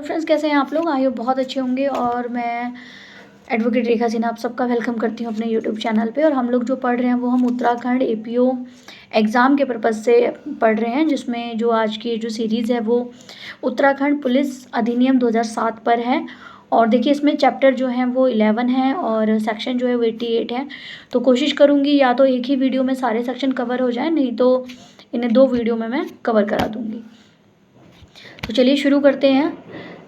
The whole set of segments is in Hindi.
फ्रेंड्स, कैसे हैं आप लोग? आई होप बहुत अच्छे होंगे। और मैं एडवोकेट रेखा सिन्हा आप सबका वेलकम करती हूँ अपने यूट्यूब चैनल पे। और हम लोग जो पढ़ रहे हैं वो हम उत्तराखंड एपीओ एग्ज़ाम के पर्पज़ से पढ़ रहे हैं, जिसमें जो आज की जो सीरीज़ है वो उत्तराखंड पुलिस अधिनियम 2007 पर है। और देखिए, इसमें चैप्टर जो हैं वो 11 है और सेक्शन जो है वो 88 है। तो कोशिश करूँगी या तो एक ही वीडियो में सारे सेक्शन कवर हो जाए, नहीं तो इन्हें 2 वीडियो में मैं कवर करा दूँगी। तो चलिए शुरू करते हैं।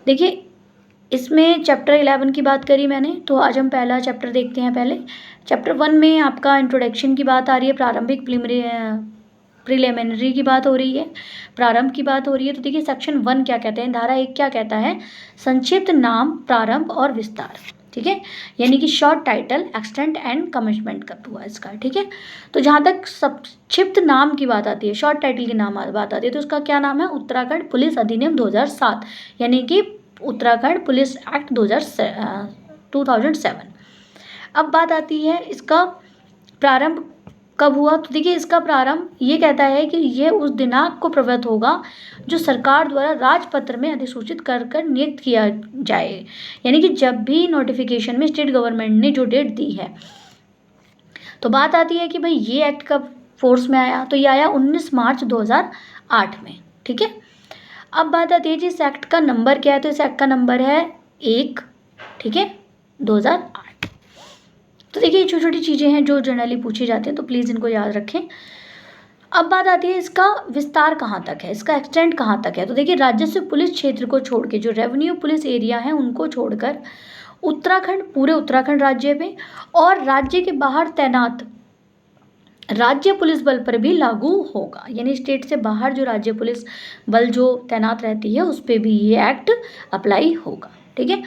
देखिए, इसमें चैप्टर 11 की बात करी मैंने, तो आज हम पहला चैप्टर देखते हैं। पहले चैप्टर 1 में आपका इंट्रोडक्शन की बात आ रही है, प्रारंभिक प्रिलिमिनरी की बात हो रही है, प्रारंभ की बात हो रही है। तो देखिए, सेक्शन 1 क्या कहते हैं, धारा 1 क्या कहता है, संक्षिप्त नाम, प्रारंभ और विस्तार। ठीक है, यानी कि short title, extent and commitment कब हुआ इसका। ठीक है, तो जहाँ तक संक्षिप्त नाम की बात आती है, शॉर्ट टाइटल की नाम बात आती है, तो उसका क्या नाम है, उत्तराखंड पुलिस अधिनियम 2007, यानी कि उत्तराखंड पुलिस एक्ट 2007। अब बात आती है इसका प्रारंभ कब हुआ। तो देखिए, इसका प्रारंभ ये कहता है कि यह उस दिनांक को प्रवृत्त होगा जो सरकार द्वारा राजपत्र में अधिसूचित कर नियुक्त किया जाए, यानी कि जब भी नोटिफिकेशन में स्टेट गवर्नमेंट ने जो डेट दी है। तो बात आती है कि भाई ये एक्ट कब फोर्स में आया, तो ये आया 19 मार्च 2008 में। ठीक है, अब बात आती है जी इस एक्ट का नंबर क्या है, तो इस एक्ट का नंबर है 1, ठीक है, 2008। तो देखिए, ये छोटी छोटी चीज़ें हैं जो जनरली पूछी जाती हैं, तो प्लीज़ इनको याद रखें। अब बात आती है इसका विस्तार कहाँ तक है, इसका एक्सटेंट कहाँ तक है। तो देखिए, राजस्व पुलिस क्षेत्र को छोड़ के जो रेवेन्यू पुलिस एरिया है उनको छोड़कर उत्तराखंड, पूरे उत्तराखंड राज्य में और राज्य के बाहर तैनात राज्य पुलिस बल पर भी लागू होगा, यानी स्टेट से बाहर जो राज्य पुलिस बल जो तैनात रहती है उस पर भी ये एक्ट अप्लाई होगा। ठीक है,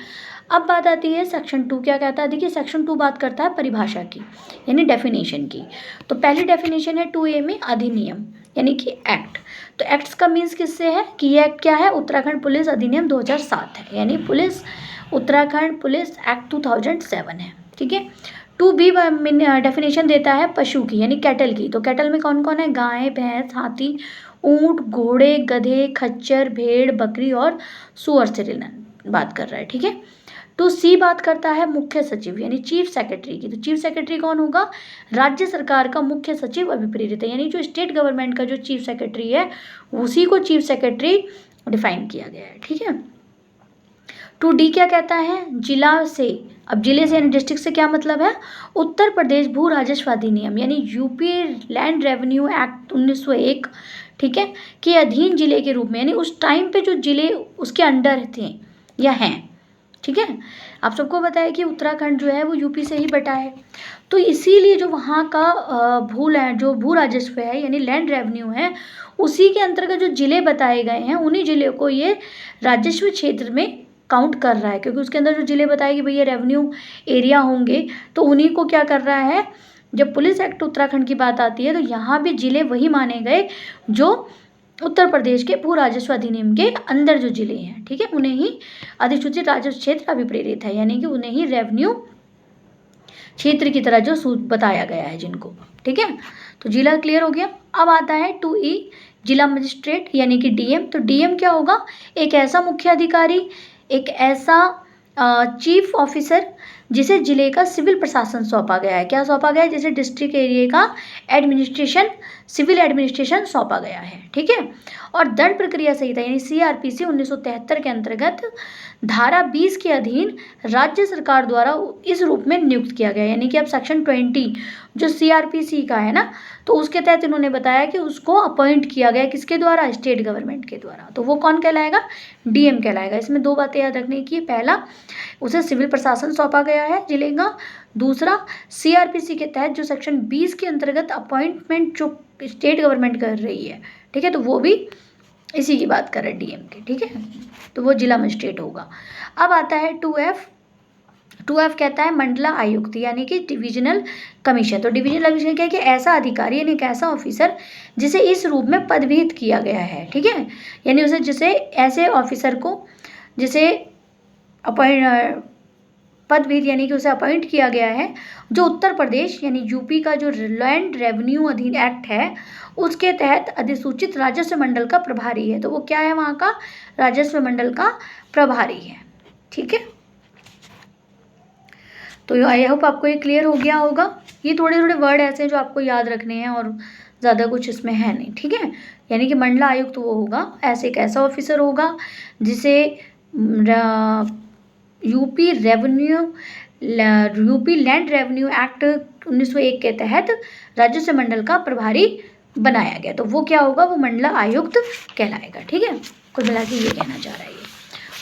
अब बात आती है सेक्शन 2 क्या कहता है। देखिए, सेक्शन 2 बात करता है परिभाषा की, यानी डेफिनेशन की। तो पहली डेफिनेशन है 2A में अधिनियम, यानी कि एक्ट। तो एक्ट्स का मीन्स किससे है कि ये एक्ट क्या है, उत्तराखंड पुलिस अधिनियम 2007 है, यानी पुलिस उत्तराखंड पुलिस एक्ट 2007 है। ठीक है, 2B डेफिनेशन देता है पशु की, यानी कैटल की। तो कैटल में कौन कौन है, गाय, भैंस, हाथी, ऊंट, घोड़े, गधे, खच्चर, भेड़, बकरी और सुअर से बात कर रहा है। ठीक है, 2C बात करता है मुख्य सचिव, यानी चीफ सेक्रेटरी की। तो चीफ सेक्रेटरी कौन होगा, राज्य सरकार का मुख्य सचिव अभिप्रेरित है, यानी जो स्टेट गवर्नमेंट का जो चीफ सेक्रेटरी है उसी को चीफ सेक्रेटरी डिफाइन किया गया है। ठीक है, 2D क्या कहता है, जिला से। अब जिले से यानी डिस्ट्रिक्ट से क्या मतलब है, उत्तर प्रदेश भू राजस्व अधिनियम, यानी यूपी लैंड रेवेन्यू एक्ट 1901, ठीक है, के अधीन जिले के रूप में, यानी उस टाइम पे जो जिले उसके अंडर थे या हैं। ठीक है, आप सबको पता है कि उत्तराखंड जो है वो यूपी से ही बटा है, तो इसीलिए जो वहाँ का भू राजस्व है, यानी लैंड रेवेन्यू है, उसी के अंतर्गत जो जिले बताए गए हैं उन्हीं जिले को ये राजस्व क्षेत्र में काउंट कर रहा है, क्योंकि उसके अंदर जो जिले बताए कि भाई ये रेवेन्यू एरिया होंगे, तो उन्हीं को क्या कर रहा है। जब पुलिस एक्ट उत्तराखंड की बात आती है तो यहाँ भी जिले वही माने गए जो उत्तर प्रदेश के भू राजस्व अधिनियम के अंदर जो जिले हैं, ठीक है, उन्हें ही अधिसूचित राजस्व क्षेत्र अभिप्रेरित है, यानी कि उन्हें ही रेवेन्यू क्षेत्र की तरह जो बताया गया है जिनको। ठीक है, तो जिला क्लियर हो गया। अब आता है 2E जिला मजिस्ट्रेट, यानी कि DM। तो DM क्या होगा, एक ऐसा मुख्य अधिकारी, एक ऐसा चीफ ऑफिसर जिसे जिले का सिविल प्रशासन सौंपा गया है। क्या सौंपा गया है, जैसे डिस्ट्रिक्ट एरिया का एडमिनिस्ट्रेशन, सिविल एडमिनिस्ट्रेशन सौंपा गया है। ठीक है, और दंड प्रक्रिया संहिता यानी CRPC 1973 के अंतर्गत धारा 20 के अधीन राज्य सरकार द्वारा इस रूप में नियुक्त किया गया, यानी कि अब सेक्शन 20 जो CRPC का है ना, तो उसके तहत इन्होंने बताया कि उसको अपॉइंट किया गया, किसके द्वारा, स्टेट गवर्नमेंट के द्वारा। तो वो कौन कहलाएगा, DM कहलाएगा। इसमें 2 बातें याद रखने की, पहला उसे सिविल प्रशासन सौंपा गया है जिले का, दूसरा CRPC के तहत जो सेक्शन 20 के अंतर्गत अपॉइंटमेंट जो स्टेट गवर्नमेंट कर रही है, ठीक है, तो वो भी इसी की बात कर रहे हैं DM की। ठीक है, तो वो जिला मजिस्ट्रेट होगा। अब आता है 2F कहता है मंडला आयुक्त, यानी कि डिविजनल कमीशन। तो डिविजनल कमीशन क्या है कि ऐसा अधिकारी यानी एक ऐसा ऑफिसर जिसे इस रूप में पदवीत किया गया है। ठीक है, यानी उसे जिसे ऐसे ऑफिसर को जिसे अपॉइंट पदवीर यानी कि उसे अपॉइंट किया गया है, जो उत्तर प्रदेश यानी यूपी का जो लैंड रेवेन्यू अधीन एक्ट है उसके तहत अधिसूचित राजस्व मंडल का प्रभारी है। तो वो क्या है, वहाँ का राजस्व मंडल का प्रभारी है। ठीक है, तो आई होप आपको ये क्लियर हो गया होगा। ये थोड़े थोड़े वर्ड ऐसे हैं जो आपको याद रखने हैं और ज़्यादा कुछ इसमें है नहीं। ठीक है, यानी कि मंडला आयुक्त वो होगा, ऐसे एक ऐसा ऑफिसर होगा जिसे यूपी लैंड रेवेन्यू एक्ट 1901 के तहत राजस्व मंडल का प्रभारी बनाया गया। तो वो क्या होगा, वो मंडला आयुक्त कहलाएगा। ठीक है, कुल मिला के ये कहना चाह रहा है ये।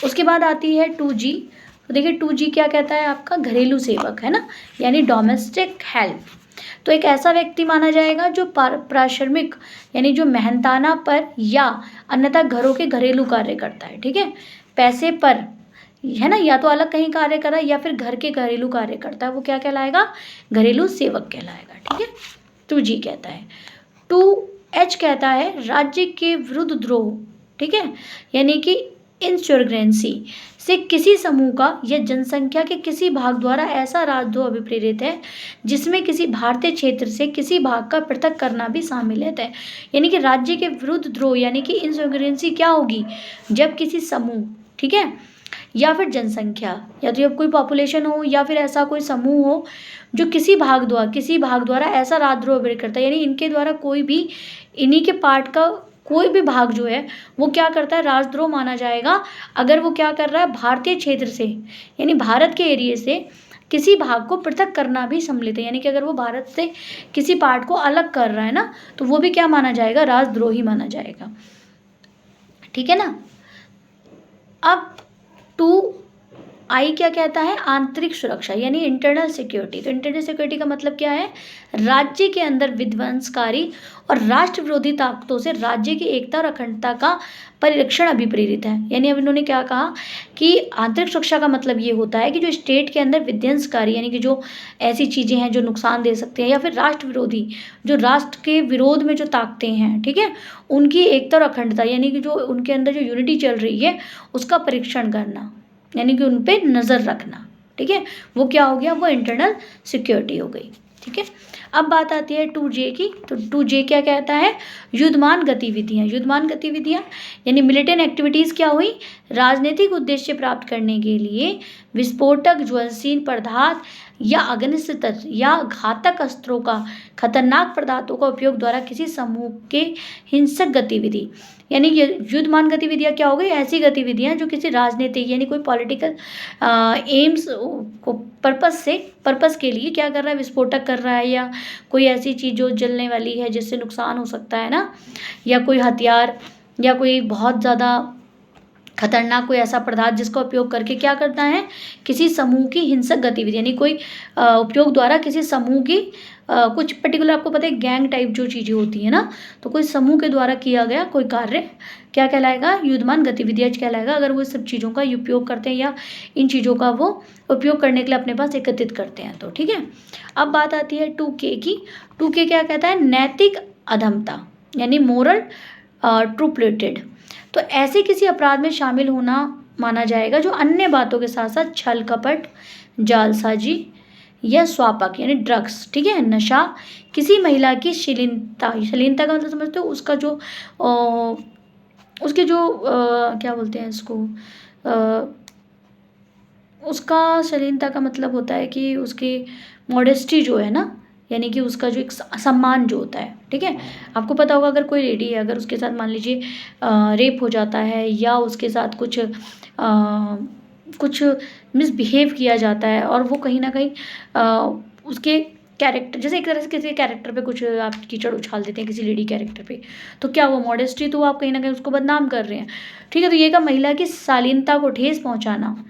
उसके बाद आती है 2G। तो देखिए 2G क्या कहता है, आपका घरेलू सेवक है ना, यानी डोमेस्टिक हेल्प। तो एक ऐसा व्यक्ति माना जाएगा जो पारिश्रमिक यानी जो मेहनताना पर या अन्यथा घरों के घरेलू कार्य करता है। ठीक है, पैसे पर है ना, या तो अलग कहीं कार्य कर रहा है या फिर घर के घरेलू कार्य करता है, वो क्या कहलाएगा, घरेलू सेवक कहलाएगा। ठीक है, 2G कहता है। 2H कहता है राज्य के विरुद्ध द्रोह। ठीक है, यानी कि इंसर्जेंसी से किसी समूह का या जनसंख्या के किसी भाग द्वारा ऐसा राजद्रोह अभिप्रेरित है जिसमें किसी भारतीय क्षेत्र से किसी भाग का पृथक करना भी शामिल है। यानी कि राज्य के विरुद्ध द्रोह यानी कि इंसर्जेंसी क्या होगी, जब किसी समूह, ठीक है, या फिर जनसंख्या, या तो जब कोई पॉपुलेशन हो या फिर ऐसा कोई समूह हो जो किसी भाग द्वारा ऐसा राजद्रोह अभिप्रेरित करता है, यानी इनके द्वारा कोई भी इन्हीं के पार्ट का कोई भी भाग जो है वो क्या करता है, राजद्रोह माना जाएगा अगर वो क्या कर रहा है, भारतीय क्षेत्र से यानी भारत के एरिया से किसी भाग को पृथक करना भी सम्मिलित है। यानी कि अगर वो भारत से किसी पार्ट को अलग कर रहा है ना, तो वो भी क्या माना जाएगा, राजद्रोही माना जाएगा। ठीक है ना। अब 2I क्या कहता है, आंतरिक सुरक्षा यानी इंटरनल सिक्योरिटी। तो इंटरनल सिक्योरिटी का मतलब क्या है, राज्य के अंदर विध्वंसकारी और राष्ट्र विरोधी ताकतों से राज्य की एकता और अखंडता का परिरक्षण अभिप्रेरित है। यानी अब इन्होंने क्या कहा कि आंतरिक सुरक्षा का मतलब ये होता है कि जो स्टेट के अंदर विध्वंसकारी यानी कि जो ऐसी चीज़ें हैं जो नुकसान दे सकते हैं, या फिर राष्ट्र विरोधी जो राष्ट्र के विरोध में जो ताकतें हैं, ठीक है, उनकी एकता और अखंडता यानी कि जो उनके अंदर जो यूनिटी चल रही है उसका परीक्षण करना, यानी कि उन पे नज़र रखना। ठीक है, वो क्या हो गया, वो इंटरनल सिक्योरिटी हो गई। ठीक है, अब बात आती है 2J की। तो 2J क्या कहता है, युद्धमान गतिविधियाँ। युद्धमान गतिविधियाँ यानी मिलिटेंट एक्टिविटीज़ क्या हुई, राजनीतिक उद्देश्य प्राप्त करने के लिए विस्फोटक, ज्वलनशील पदार्थ या अग्निशस्त्र तत्व या घातक अस्त्रों का, खतरनाक पदार्थों का उपयोग द्वारा किसी समूह के हिंसक गतिविधि। यानी युद्धमान गतिविधियाँ क्या हो गई, ऐसी गतिविधियाँ जो किसी राजनीतिक यानी कोई पॉलिटिकल एम्स को पर्पस के लिए क्या कर रहा है, विस्फोटक कर रहा है, या कोई ऐसी चीज़ जो जलने वाली है जिससे नुकसान हो सकता है ना, या कोई हथियार या कोई बहुत ज़्यादा खतरनाक कोई ऐसा पदार्थ जिसका उपयोग करके क्या करना है, किसी समूह की हिंसक गतिविधि यानी कोई उपयोग द्वारा किसी समूह की कुछ पर्टिकुलर, आपको पता है गैंग टाइप जो चीज़ें होती है ना, तो कोई समूह के द्वारा किया गया कोई कार्य क्या कहलाएगा, युद्धमान गतिविधियाँ कहलाएगा, अगर वो सब चीज़ों का उपयोग करते हैं या इन चीज़ों का वो उपयोग करने के लिए अपने पास एकत्रित करते हैं। तो ठीक है, अब बात आती है 2K की। 2K क्या कहता है, नैतिक अधमता यानी मोरल ट्रूप्लेटेड। तो ऐसे किसी अपराध में शामिल होना माना जाएगा जो अन्य बातों के साथ साथ छल कपट, जालसाजी या स्वापक यानी ड्रग्स, ठीक है, नशा, किसी महिला की शालीनता का मतलब समझते हो, उसका जो उसके जो क्या बोलते हैं इसको, उसका शालीनता का मतलब होता है कि उसकी मॉडेस्टी जो है ना, यानी कि उसका जो एक सम्मान जो होता है। ठीक है, आपको पता होगा अगर कोई लेडी है, अगर उसके साथ मान लीजिए रेप हो जाता है या उसके साथ कुछ मिसबिहेव किया जाता है और वो कहीं ना कहीं उसके कैरेक्टर, जैसे एक तरह से किसी कैरेक्टर पे कुछ आप कीचड़ उछाल देते हैं किसी लेडी कैरेक्टर पे, तो क्या वो मॉडेस्टी, तो आप कहीं ना कहीं उसको बदनाम कर रहे हैं। ठीक है, तो ये का महिला की शालीनता को ठेस पहुँचाना,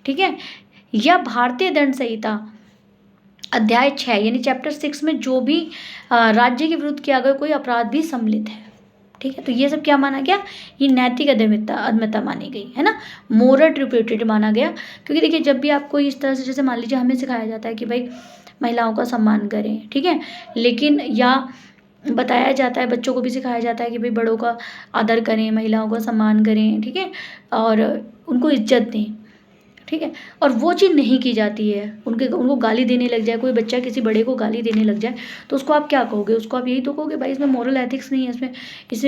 ठीक है, या भारतीय दंड संहिता अध्याय 6 यानी चैप्टर 6 में जो भी राज्य के विरुद्ध किया गया कोई अपराध भी सम्मिलित है। ठीक है, तो ये सब क्या माना गया, ये नैतिक अधमता मानी गई है ना, मोरल ट्रिब्यूटेड माना गया। क्योंकि देखिए जब भी आपको इस तरह से, जैसे मान लीजिए हमें सिखाया जाता है कि भाई महिलाओं का सम्मान करें, ठीक है, लेकिन या बताया जाता है, बच्चों को भी सिखाया जाता है कि भाई बड़ों का आदर करें, महिलाओं का सम्मान करें, ठीक है, और उनको इज्जत दें, ठीक है। और वो चीज़ नहीं की जाती है, उनको गाली देने लग जाए, कोई बच्चा किसी बड़े को गाली देने लग जाए, तो उसको आप क्या कहोगे? उसको आप यही तो कहोगे भाई इसमें मॉरल एथिक्स नहीं है, इसमें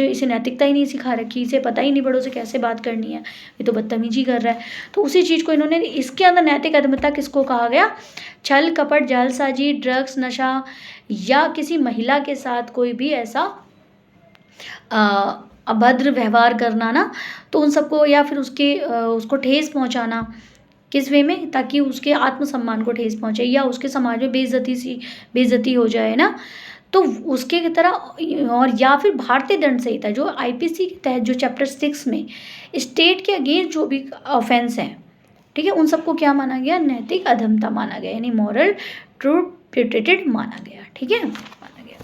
इसे नैतिकता ही नहीं सिखा रखी, इसे पता ही नहीं बड़ों से कैसे बात करनी है, ये तो बदतमीजी कर रहा है। तो उसी चीज़ को इन्होंने, इसके अंदर नैतिक अधमता किसको कहा गया? छल कपट जालसाजी, ड्रग्स, नशा या किसी महिला के साथ कोई भी ऐसा अभद्र व्यवहार करना ना, तो उन सबको, या फिर उसको ठेस पहुंचाना, किस वे में? ताकि उसके आत्मसम्मान को ठेस पहुंचे या उसके समाज में बेइज्जती हो जाए ना, तो उसके की तरह। और या फिर भारतीय दंड संहिता जो आईपीसी के तहत जो चैप्टर 6 में स्टेट के अगेंस्ट जो भी ऑफेंस है, ठीक है, उन सबको क्या माना गया? नैतिक अधमता माना गया, यानी मॉरल ट्रूथ माना गया, ठीक है, माना गया।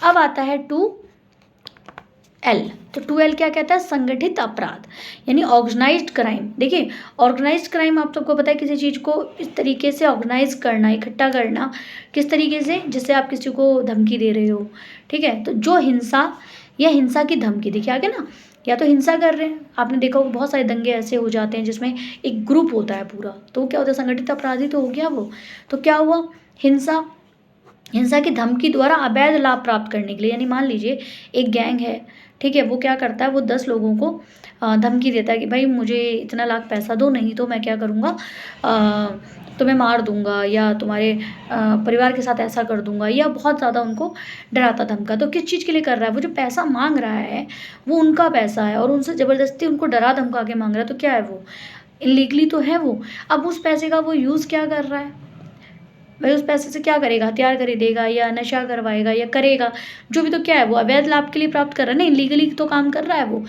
अब आता है 2L। तो 2L क्या कहता है? संगठित अपराध, यानी ऑर्गेनाइज्ड क्राइम। देखिए, ऑर्गेनाइज्ड क्राइम आप सबको पता है, किसी चीज़ को इस तरीके से ऑर्गेनाइज करना, इकट्ठा करना, किस तरीके से? जैसे आप किसी को धमकी दे रहे हो, ठीक है, तो जो हिंसा या हिंसा की धमकी, देखिए आगे ना, या तो हिंसा कर रहे हैं, आपने देखा होगा बहुत सारे दंगे ऐसे हो जाते हैं जिसमें एक ग्रुप होता है पूरा, तो क्या होता है? संगठित अपराधी तो हो गया वो। तो क्या हुआ? हिंसा की धमकी द्वारा अवैध लाभ प्राप्त करने के लिए, यानी मान लीजिए एक गैंग है, ठीक है, वो क्या करता है? वो 10 लोगों को धमकी देता है कि भाई मुझे इतना लाख पैसा दो, नहीं तो मैं क्या करूँगा, तुम्हें मार दूंगा, या तुम्हारे परिवार के साथ ऐसा कर दूंगा, या बहुत ज़्यादा उनको डराता धमका। तो किस चीज़ के लिए कर रहा है? वो जो पैसा मांग रहा है वो उनका पैसा है, और उनसे ज़बरदस्ती उनको डरा धमका के मांग रहा है, तो क्या है वो? इलीगली तो है वो। अब उस पैसे का वो यूज़ क्या कर रहा है? भाई उस पैसे से क्या करेगा? हथियार खरीदेगा या नशा करवाएगा या करेगा, जो भी, तो क्या है? वो अवैध लाभ के लिए प्राप्त कर रहा है ना, इलीगली तो काम कर रहा है वो,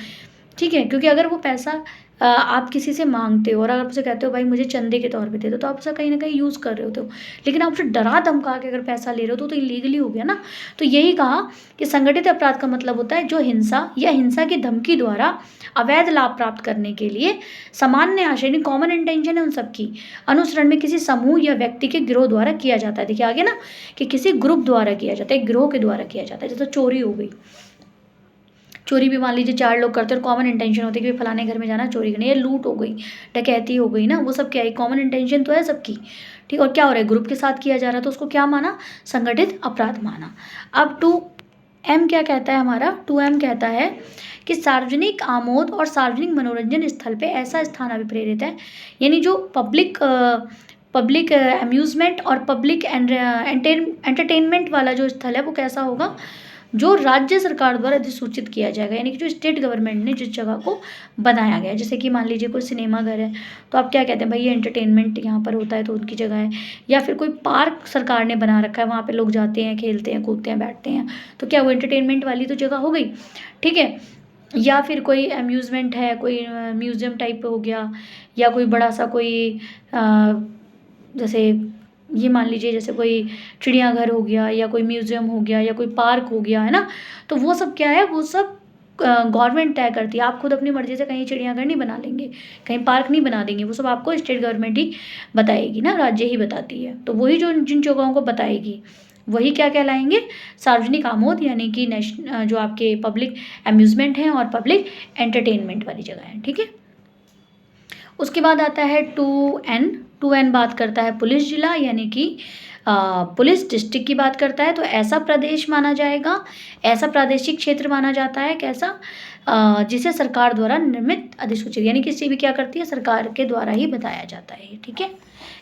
ठीक है। क्योंकि अगर वो पैसा आप किसी से मांगते हो और अगर आपसे कहते हो भाई मुझे चंदे के तौर पे दे दो, तो आप उसका कहीं ना कहीं यूज़ कर रहे होते हो। लेकिन आप उसे डरा धमका के अगर पैसा ले रहे हो तो इलीगली हो गया ना। तो यही कहा कि संगठित अपराध का मतलब होता है जो हिंसा या हिंसा की धमकी द्वारा अवैध लाभ प्राप्त करने के लिए सामान्य आशय, कॉमन इंटेंशन है उन सबकी, अनुसरण में किसी समूह या व्यक्ति के गिरोह द्वारा किया जाता है। देखिए आगे ना, कि किसी ग्रुप द्वारा किया जाता है, गिरोह के द्वारा किया जाता है। जैसे चोरी हो गई, चोरी भी मान लीजिए 4 लोग करते हैं और कॉमन इंटेंशन होती है कि फलाने घर में जाना चोरी करनी, या लूट हो गई, डकैती हो गई ना, वो सब क्या है? कॉमन इंटेंशन तो है सबकी, ठीक। और क्या हो रहा है? ग्रुप के साथ किया जा रहा है, तो उसको क्या माना? संगठित अपराध माना। अब 2M क्या कहता है हमारा? 2M कहता है कि सार्वजनिक आमोद और सार्वजनिक मनोरंजन स्थल पे ऐसा स्थान अभिप्रेरित है, यानी जो पब्लिक अम्यूजमेंट और पब्लिक एंटरटेनमेंट वाला जो स्थल है वो कैसा होगा? जो राज्य सरकार द्वारा अधिसूचित किया जाएगा, यानी कि जो स्टेट गवर्नमेंट ने जिस जगह को बनाया गया है। जैसे कि मान लीजिए कोई सिनेमा घर है, तो आप क्या कहते हैं? भाई ये एंटरटेनमेंट यहाँ पर होता है, तो उनकी जगह है। या फिर कोई पार्क सरकार ने बना रखा है, वहाँ पे लोग जाते हैं, खेलते हैं, कूदते हैं, बैठते हैं, तो क्या वो एंटरटेनमेंट वाली तो जगह हो गई, ठीक है। या फिर कोई अम्यूज़मेंट है, कोई म्यूज़ियम टाइप हो गया, या कोई बड़ा सा कोई जैसे ये मान लीजिए जैसे कोई चिड़ियाघर हो गया, या कोई म्यूज़ियम हो गया, या कोई पार्क हो गया, है ना। तो वो सब क्या है? वो सब गवर्नमेंट तय करती है। आप खुद अपनी मर्ज़ी से कहीं चिड़ियाघर नहीं बना लेंगे, कहीं पार्क नहीं बना देंगे, वो सब आपको स्टेट गवर्नमेंट ही बताएगी ना, राज्य ही बताती है। तो वही जो जिन जगहों को बताएगी वही क्या कहलाएंगे? सार्वजनिक आमोद, यानी कि जो आपके पब्लिक अम्यूज़मेंट हैं और पब्लिक एंटरटेनमेंट वाली जगह है, ठीक है। उसके बाद आता है 2N बात करता है पुलिस जिला, यानी कि पुलिस डिस्ट्रिक्ट की बात करता है। तो ऐसा प्रदेश माना जाएगा, ऐसा प्रादेशिक क्षेत्र माना जाता है, कैसा? जिसे सरकार द्वारा निर्मित अधिसूचित, यानी किसी भी क्या करती है? सरकार के द्वारा ही बताया जाता है, ठीक है।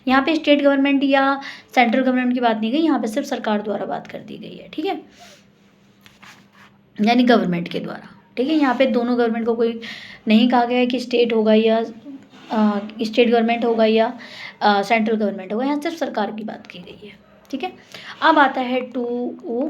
यहाँ पे स्टेट गवर्नमेंट या सेंट्रल गवर्नमेंट की बात नहीं गई, यहाँ पे सिर्फ सरकार द्वारा बात कर दी गई है, ठीक है, यानी गवर्नमेंट के द्वारा, ठीक है। यहाँ पे दोनों गवर्नमेंट को कोई नहीं कहा गया है कि स्टेट होगा या स्टेट गवर्नमेंट होगा या सेंट्रल गवर्नमेंट होगा, यहाँ सिर्फ सरकार की बात की गई है, ठीक है। अब आता है 2O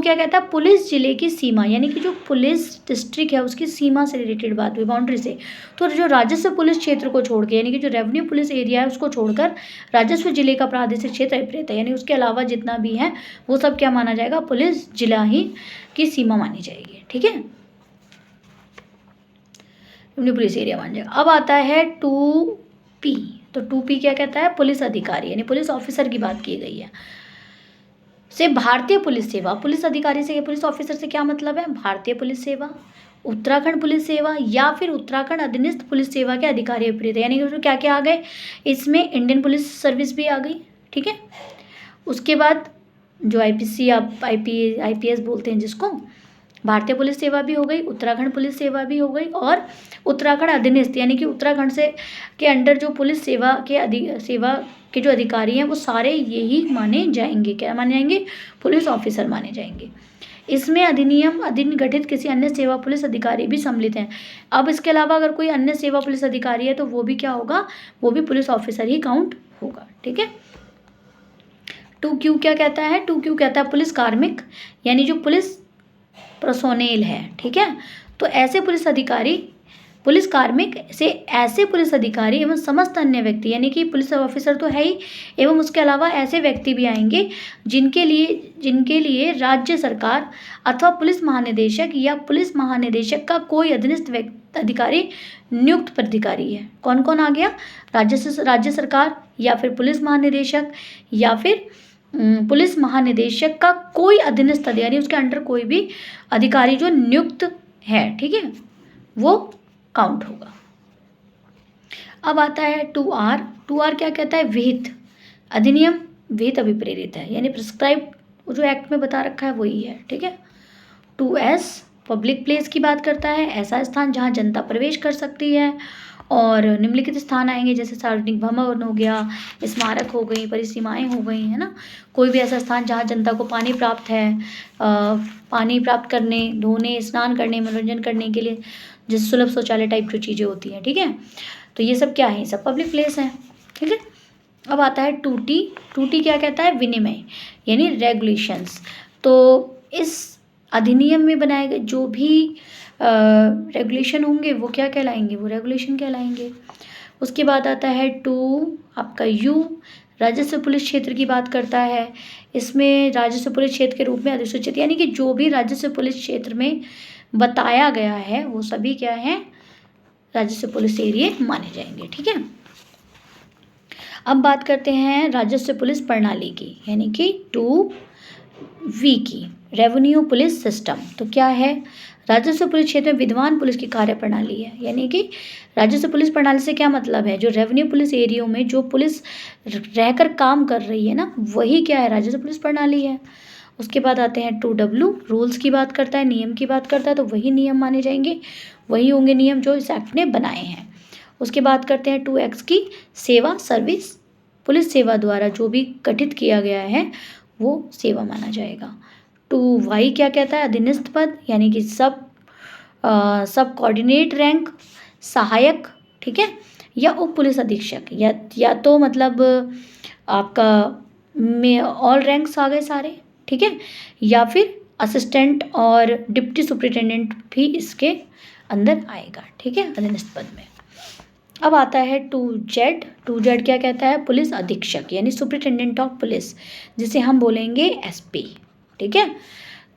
क्या कहता है? पुलिस जिले की सीमा, यानी कि जो पुलिस डिस्ट्रिक्ट है उसकी सीमा से रिलेटेड बात हुई, बाउंड्री से। तो जो राजस्व पुलिस क्षेत्र को छोड़ के, यानी कि जो रेवेन्यू पुलिस एरिया है उसको छोड़कर राजस्व जिले का प्रादेशिक क्षेत्र अभिप्रेत है, यानी उसके अलावा जितना भी है वो सब क्या माना जाएगा? पुलिस जिला ही की सीमा मानी जाएगी, ठीक है, पुलिस एरिया मान जाएगा। अब आता है 2P। तो 2P क्या कहता है? पुलिस अधिकारी, यानी पुलिस ऑफिसर की बात की गई है। से भारतीय पुलिस सेवा, पुलिस अधिकारी से, पुलिस ऑफिसर से क्या मतलब है? भारतीय पुलिस सेवा, उत्तराखंड पुलिस सेवा या फिर उत्तराखंड अधीनस्थ पुलिस सेवा के अधिकारी विपरीत, यानी कि उसमें क्या क्या आ गए, इसमें इंडियन पुलिस सर्विस भी आ गई, ठीक है। उसके बाद जो आईपीसी आप आईपीएस बोलते हैं जिसको, भारतीय पुलिस सेवा भी हो गई, उत्तराखंड पुलिस सेवा भी हो गई, और उत्तराखंड अधीनस्थ यानी कि उत्तराखंड से के अंडर जो पुलिस सेवा के जो अधिकारी हैं वो सारे यही माने जाएंगे, क्या माने जाएंगे, पुलिस ऑफिसर माने जाएंगे। इसमें अधिनियम अधीन गठित किसी अन्य सेवा पुलिस अधिकारी भी सम्मिलित हैं। अब इसके अलावा अगर कोई अन्य सेवा पुलिस अधिकारी है तो वो भी क्या होगा, वो भी पुलिस ऑफिसर ही काउंट होगा, ठीक है। 2Q क्या कहता है, 2Q कहता है पुलिस कार्मिक, यानी जो पुलिस पर्सोनेल है, ठीक है। तो ऐसे पुलिस अधिकारी, पुलिस कार्मिक से ऐसे पुलिस अधिकारी एवं समस्त अन्य व्यक्ति, यानी कि पुलिस ऑफिसर तो है ही, एवं उसके अलावा ऐसे व्यक्ति भी आएंगे जिनके लिए राज्य सरकार अथवा पुलिस महानिदेशक या पुलिस महानिदेशक का कोई अधीनस्थ अधिकारी नियुक्त प्राधिकारी है। कौन कौन आ गया, राज्य सरकार या फिर पुलिस महानिदेशक या फिर पुलिस महानिदेशक का कोई अधीनस्थ अधिकारी, उसके अंडर कोई भी अधिकारी जो नियुक्त है, ठीक है, वो काउंट होगा। अब आता है 2R। 2R क्या कहता है, विहित अधिनियम विहित अभिप्रेरित है, यानी प्रिस्क्राइब जो एक्ट में बता रखा है वही है, ठीक है। 2S पब्लिक प्लेस की बात करता है, ऐसा स्थान जहाँ जनता प्रवेश कर सकती है, और निम्नलिखित स्थान आएंगे जैसे सार्वजनिक भवन हो गया, स्मारक हो गई, परिसीमाएं हो गई, है ना, कोई भी ऐसा स्थान जहाँ जनता को पानी प्राप्त है, पानी प्राप्त करने, धोने, स्नान करने, मनोरंजन करने के लिए जिस सुलभ शौचालय टाइप जो चीज़ें होती हैं, ठीक है। तो ये सब क्या है, सब पब्लिक प्लेस है, ठीक है। अब आता है 2T। 2T क्या कहता है, विनिमय यानी रेगुलेशंस। तो इस अधिनियम में बनाए गए जो भी रेगुलेशन होंगे वो क्या कहलाएंगे, वो रेगुलेशन कहलाएंगे। उसके बाद आता है 2 आपका U, राजस्व पुलिस क्षेत्र की बात करता है। इसमें राजस्व पुलिस क्षेत्र के रूप में अधिसूचित, यानी कि जो भी राजस्व पुलिस क्षेत्र में बताया गया है वो सभी क्या है, राजस्व पुलिस एरिया माने जाएंगे, ठीक है। अब बात करते हैं राजस्व पुलिस प्रणाली की, यानी कि 2V की, रेवेन्यू पुलिस सिस्टम। तो क्या है, राजस्व पुलिस क्षेत्र में विद्यमान पुलिस की कार्य प्रणाली है, यानी कि राजस्व पुलिस प्रणाली से क्या मतलब है, जो रेवेन्यू पुलिस एरियो में जो पुलिस रहकर काम कर रही है ना, वही क्या है, राजस्व पुलिस प्रणाली है। उसके बाद आते हैं 2W, रूल्स की बात करता है, नियम की बात करता है, तो वही नियम माने जाएंगे, वही होंगे नियम जो इस एक्ट ने बनाए हैं। उसके बाद करते हैं 2X की, सेवा सर्विस, पुलिस सेवा द्वारा जो भी गठित किया गया है वो सेवा माना जाएगा। 2Y क्या कहता है, अधीनस्थ पद, यानी कि सब कोऑर्डिनेट रैंक, सहायक, ठीक है, या उप पुलिस अधीक्षक, या तो मतलब आपका में ऑल रैंक्स आ गए सारे, ठीक है, या फिर असिस्टेंट और डिप्टी सुपरिटेंडेंट भी इसके अंदर आएगा, ठीक है, अधीनस्थ पद में। अब आता है 2Z। 2Z क्या कहता है, पुलिस अधीक्षक, यानी सुपरिटेंडेंट ऑफ पुलिस, जिसे हम बोलेंगे SP, ठीक है।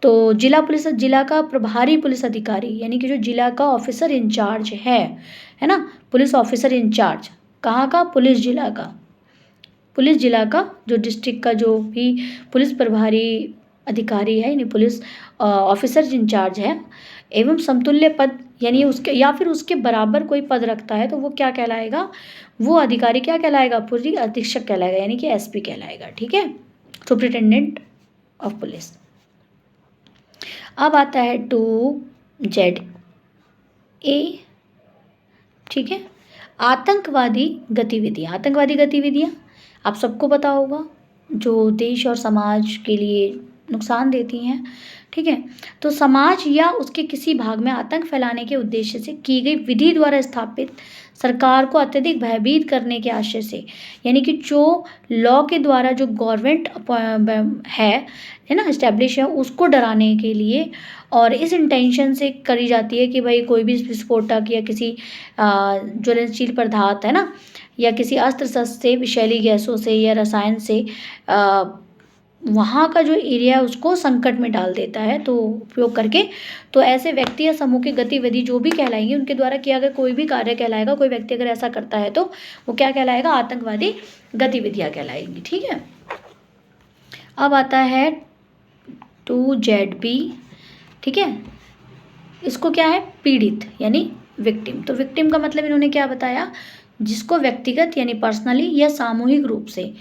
तो जिला का प्रभारी पुलिस अधिकारी, यानी कि जो जिला का ऑफिसर इंचार्ज है ना, पुलिस ऑफिसर इंचार्ज, कहाँ का, पुलिस जिला का जो डिस्ट्रिक्ट का जो भी पुलिस प्रभारी अधिकारी है, यानी पुलिस ऑफिसर इंचार्ज है, एवं समतुल्य पद, यानी उसके या फिर उसके बराबर कोई पद रखता है तो वो क्या कहलाएगा, वो अधिकारी क्या कहलाएगा, पुलिस अधीक्षक कहलाएगा, यानी कि SP कहलाएगा, ठीक है, सुपरिटेंडेंट ऑफ पुलिस। अब आता है 2ZA, ठीक है, आतंकवादी गतिविधियाँ आप सबको पता होगा, जो देश और समाज के लिए नुकसान देती हैं, ठीक है। तो समाज या उसके किसी भाग में आतंक फैलाने के उद्देश्य से की गई विधि द्वारा स्थापित, सरकार को अत्यधिक भयभीत करने के आशय से, यानी कि जो लॉ के द्वारा जो गवर्नमेंट है ना, इस्टेब्लिश है, उसको डराने के लिए, और इस इंटेंशन से करी जाती है कि भाई कोई भी विस्फोटक या किसी ज्वलनशील पदार्थ है ना, या किसी अस्त्र शस्त्र से, विषैली गैसों से या रसायन से वहाँ का जो एरिया है उसको संकट में डाल देता है, तो उपयोग करके, तो ऐसे व्यक्ति या समूह की गतिविधि जो भी कहलाएंगी, उनके द्वारा किया गया कोई भी कार्य कहलाएगा। कोई व्यक्ति अगर ऐसा करता है तो वो क्या कहलाएगा, आतंकवादी गतिविधियाँ कहलाएंगी, ठीक है। अब आता है 2ZB, ठीक है, इसको क्या है, पीड़ित यानी विक्टिम। तो विक्टिम का मतलब इन्होंने क्या बताया, जिसको व्यक्तिगत यानी पर्सनली या सामूहिक रूप से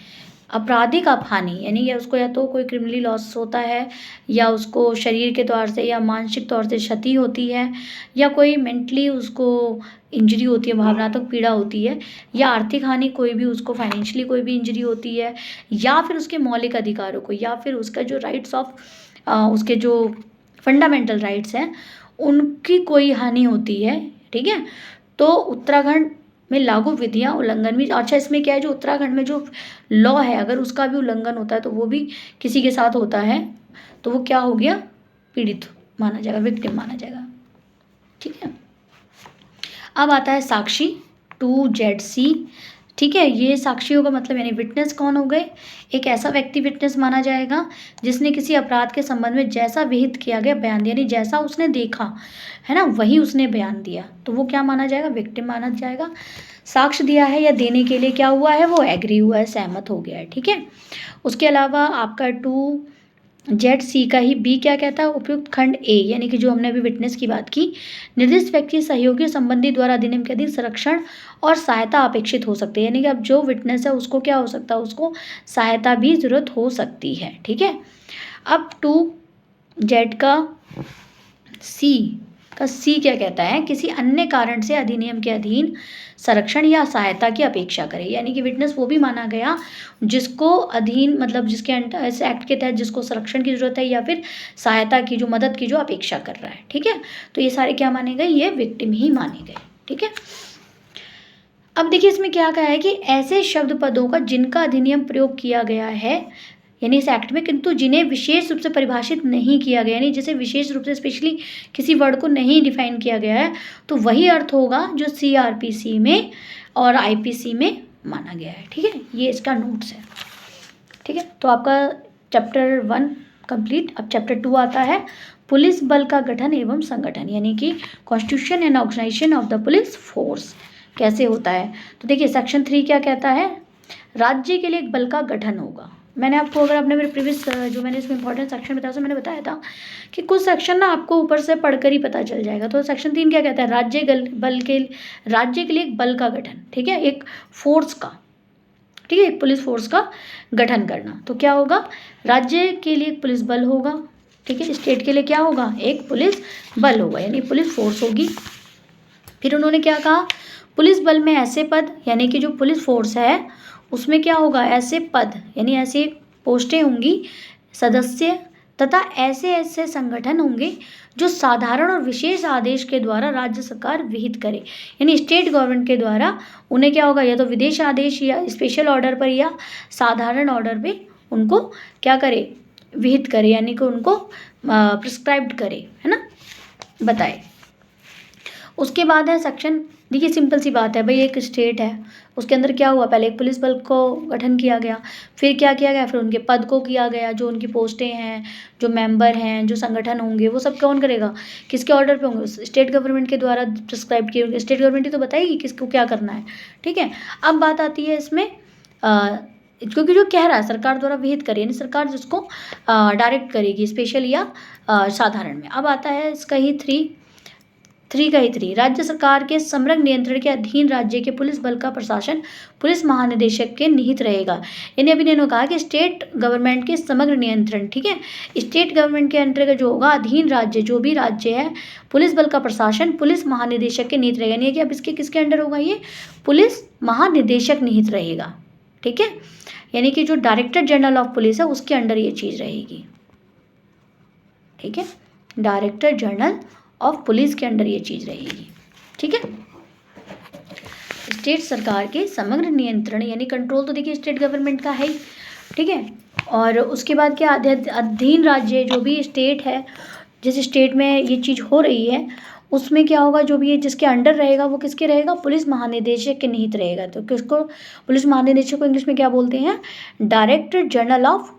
आपराधिक हानि यानी या उसको या तो कोई क्रिमिनली लॉस होता है, या उसको शरीर के तौर से या मानसिक तौर से क्षति होती है, या कोई मेंटली उसको इंजरी होती है, भावनात्मक पीड़ा होती है, या आर्थिक हानि, कोई भी उसको फाइनेंशियली कोई भी इंजरी होती है, या फिर उसके मौलिक अधिकारों को, या फिर उसका जो राइट्स ऑफ उसके जो फंडामेंटल राइट्स हैं उनकी कोई हानि होती है। ठीक है, तो उत्तराखंड में लागू विधियां उल्लंघन भी, अच्छा इसमें क्या है, जो उत्तराखंड में जो लॉ है अगर उसका भी उल्लंघन होता है तो वो भी किसी के साथ होता है तो वो क्या हो गया, पीड़ित माना जाएगा, विक्टिम माना जाएगा। ठीक है, अब आता है साक्षी 2ZC। ठीक है, ये साक्षियों का मतलब यानी विटनेस कौन हो गए, एक ऐसा व्यक्ति विटनेस माना जाएगा जिसने किसी अपराध के संबंध में जैसा विहित किया गया बयान दिया, यानी जैसा उसने देखा है ना वही उसने बयान दिया, तो वो क्या माना जाएगा, विक्टिम माना जाएगा। साक्ष्य दिया है या देने के लिए क्या हुआ है, वो एग्री हुआ है, सहमत हो गया है। ठीक है, उसके अलावा आपका 2ZC का ही बी क्या कहता है, उपयुक्त खंड ए यानी कि जो हमने अभी विटनेस की बात की, निर्दिष्ट व्यक्ति सहयोगी संबंधी द्वारा अधिनियम के अधीन संरक्षण और सहायता अपेक्षित हो सकती है, यानी कि अब जो विटनेस है उसको क्या हो सकता है, उसको सहायता भी जरूरत हो सकती है। ठीक है, अब 2Z का सी क्या कहता है, किसी अन्य कारण से अधिनियम के अधीन संरक्षण या सहायता की अपेक्षा करे, यानी कि विटनेस वो भी माना गया जिसको अधीन मतलब जिसके इस एक्ट के तहत जिसको संरक्षण की जरूरत है या फिर सहायता की जो मदद की जो अपेक्षा कर रहा है। ठीक है, तो ये सारे क्या माने गए, ये विक्टिम ही माने गए। ठीक है, अब देखिए इसमें क्या कहा है कि ऐसे शब्द पदों का जिनका अधिनियम प्रयोग किया गया है यानी इस एक्ट में, किंतु जिन्हें विशेष रूप से परिभाषित नहीं किया गया, यानी जैसे विशेष रूप से स्पेशली किसी वर्ड को नहीं डिफाइन किया गया है, तो वही अर्थ होगा जो CRPC में और IPC में माना गया है। ठीक है, ये इसका नोट्स है। ठीक है, तो आपका चैप्टर 1 कंप्लीट। अब चैप्टर 2 आता है पुलिस बल का गठन एवं संगठन, यानी कि constitution and organisation of the police force कैसे होता है। तो देखिए सेक्शन 3 क्या कहता है, राज्य के लिए एक बल का गठन होगा। मैंने आपको अगर आपने मेरे प्रीवियस जो मैंने इसमें इंपॉर्टेंट सेक्शन बताया उसमें मैंने बताया था कि कुछ सेक्शन ना आपको ऊपर से पढ़कर ही पता चल जाएगा। तो सेक्शन 3 क्या कहता है, राज्य के लिए एक बल का गठन। ठीक है, एक फोर्स का, ठीक है, एक पुलिस फोर्स का गठन करना। तो क्या होगा, राज्य के लिए एक पुलिस बल होगा। ठीक है, स्टेट के लिए क्या होगा, एक पुलिस बल होगा यानी पुलिस फोर्स होगी। फिर उन्होंने क्या कहा, पुलिस बल में ऐसे पद यानी कि जो पुलिस फोर्स है उसमें क्या होगा, ऐसे पद यानी ऐसी पोस्टें होंगी, सदस्य तथा ऐसे ऐसे संगठन होंगे जो साधारण और विशेष आदेश के द्वारा राज्य सरकार विहित करे, यानी स्टेट गवर्नमेंट के द्वारा उन्हें क्या होगा, या तो विदेश आदेश या स्पेशल ऑर्डर पर या साधारण ऑर्डर पे उनको क्या करे, विहित करे, यानी कि उनको प्रिस्क्राइब्ड करे, है ना, बताए। उसके बाद है सेक्शन, देखिए सिंपल सी बात है भाई, एक स्टेट है उसके अंदर क्या हुआ, पहले एक पुलिस बल को गठन किया गया, फिर क्या किया गया, फिर उनके पद को किया गया, जो उनकी पोस्टें हैं, जो मेंबर हैं, जो संगठन होंगे वो सब कौन करेगा, किसके ऑर्डर पे होंगे, स्टेट गवर्नमेंट के द्वारा प्रिस्क्राइब किए होंगे। स्टेट गवर्नमेंट ही तो बताएगी किसको क्या करना है। ठीक है, अब बात आती है इसमें क्योंकि जो कह रहा है सरकार द्वारा विहित करे, यानी सरकार जिसको डायरेक्ट करेगी स्पेशल या साधारण में। अब आता है इसका ही 3 राज्य सरकार के समग्र नियंत्रण के अधीन राज्य के पुलिस बल का प्रशासन पुलिस महानिदेशक के निहित रहेगा, यानी अभी इन्होंने कहा कि स्टेट गवर्नमेंट के समग्र नियंत्रण, ठीक है, स्टेट गवर्नमेंट के अंतर्गत जो होगा अधीन राज्य जो भी राज्य है पुलिस बल का प्रशासन पुलिस महानिदेशक के निहित रहेगा, यानी कि अब इसके किसके अंडर होगा, ये पुलिस महानिदेशक निहित रहेगा। ठीक है, यानी कि जो डायरेक्टर जनरल ऑफ पुलिस है उसके अंडर ये चीज़ रहेगी। ठीक है, डायरेक्टर जनरल ऑफ पुलिस के अंडर ये चीज़ रहेगी। ठीक है, स्टेट सरकार के समग्र नियंत्रण यानी कंट्रोल तो देखिए स्टेट गवर्नमेंट का है ही। ठीक है, और उसके बाद क्या अधीन राज्य जो भी स्टेट है, जिस स्टेट में ये चीज़ हो रही है उसमें क्या होगा, जो भी ये जिसके अंडर रहेगा वो किसके रहेगा, पुलिस महानिदेशक के निहित रहेगा। तो किसको पुलिस महानिदेशक को इंग्लिश में क्या बोलते हैं, डायरेक्टर जनरल ऑफ